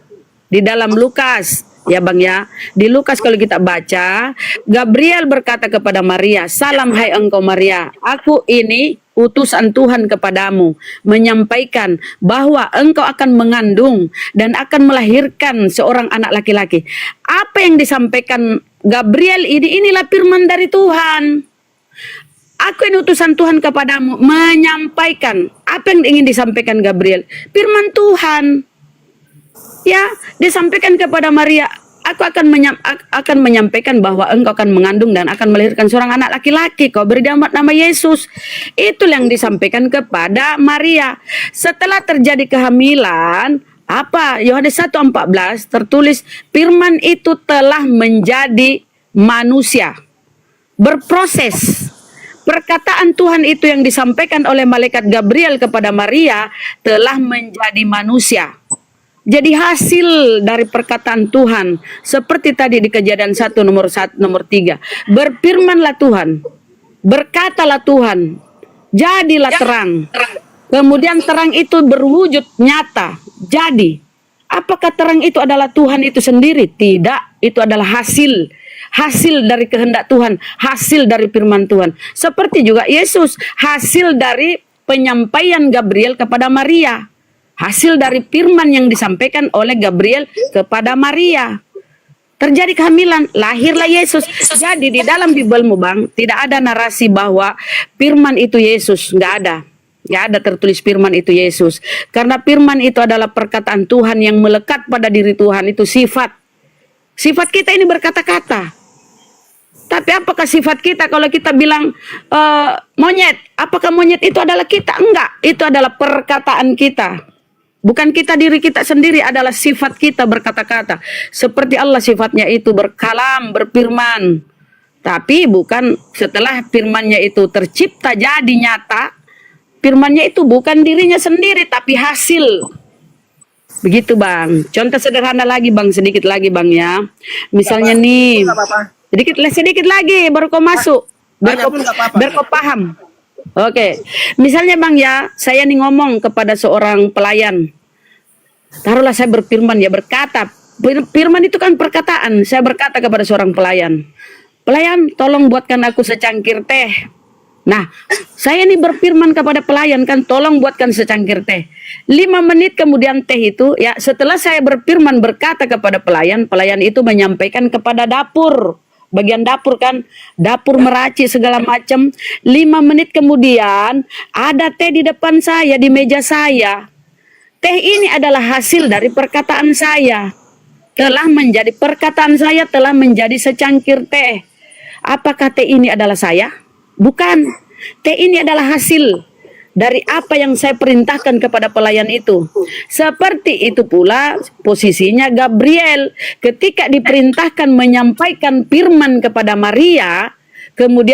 di dalam Lukas, ya Bang ya, di Lukas kalau kita baca, Gabriel berkata kepada Maria, salam hai engkau Maria, aku ini utusan Tuhan kepadamu, menyampaikan bahwa engkau akan mengandung dan akan melahirkan seorang anak laki-laki. Apa yang disampaikan Gabriel inilah firman dari Tuhan. Aku ini utusan Tuhan kepadamu, menyampaikan. Apa yang ingin disampaikan Gabriel? Firman Tuhan. Ya, disampaikan kepada Maria, aku akan menyampaikan bahwa engkau akan mengandung dan akan melahirkan seorang anak laki-laki. Kau beri nama Yesus. Itu yang disampaikan kepada Maria. Setelah terjadi kehamilan, apa? Yohanes 1:14 tertulis, firman itu telah menjadi manusia. Berproses. Perkataan Tuhan itu yang disampaikan oleh malaikat Gabriel kepada Maria telah menjadi manusia. Jadi hasil dari perkataan Tuhan, seperti tadi di Kejadian 1 nomor 3, berfirmanlah Tuhan, berkatalah Tuhan, jadilah terang. Kemudian terang itu berwujud nyata, jadi. Apakah terang itu adalah Tuhan itu sendiri? Tidak, itu adalah hasil dari kehendak Tuhan, hasil dari firman Tuhan. Seperti juga Yesus, hasil dari penyampaian Gabriel kepada Maria. Hasil dari firman yang disampaikan oleh Gabriel kepada Maria. Terjadi kehamilan, lahirlah Yesus. Jadi di dalam Bibelmu Bang, tidak ada narasi bahwa firman itu Yesus, nggak ada. Nggak ada tertulis firman itu Yesus. Karena firman itu adalah perkataan Tuhan yang melekat pada diri Tuhan, itu sifat. Sifat kita ini berkata-kata. Tapi apakah sifat kita kalau kita bilang monyet, apakah monyet itu adalah kita? Enggak, itu adalah perkataan kita. Bukan kita diri kita sendiri, adalah sifat kita berkata-kata. Seperti Allah sifatnya itu berkalam, berfirman. Tapi bukan setelah firmannya itu tercipta jadi nyata, firmannya itu bukan dirinya sendiri tapi hasil. Begitu Bang. Contoh sederhana lagi Bang, sedikit lagi Bang ya. Misalnya nih, sedikit lagi baru kau masuk. Biar kau paham. Oke. Misalnya Bang ya, saya nih ngomong kepada seorang pelayan. Taruhlah saya berfirman ya, berkata. Firman itu kan perkataan. Saya berkata kepada seorang pelayan. Pelayan, tolong buatkan aku secangkir teh. Nah, saya ini berfirman kepada pelayan kan, tolong buatkan secangkir teh. 5 menit kemudian teh itu, ya setelah saya berfirman berkata kepada pelayan, pelayan itu menyampaikan kepada dapur. Bagian dapur kan, dapur meracik segala macam. 5 menit kemudian ada teh di depan saya, di meja saya. Teh ini adalah hasil dari perkataan saya. Perkataan saya telah menjadi secangkir teh. Apakah teh ini adalah saya? Bukan. Teh ini adalah hasil dari apa yang saya perintahkan kepada pelayan itu. Seperti itu pula posisinya Gabriel ketika diperintahkan menyampaikan firman kepada Maria, kemudian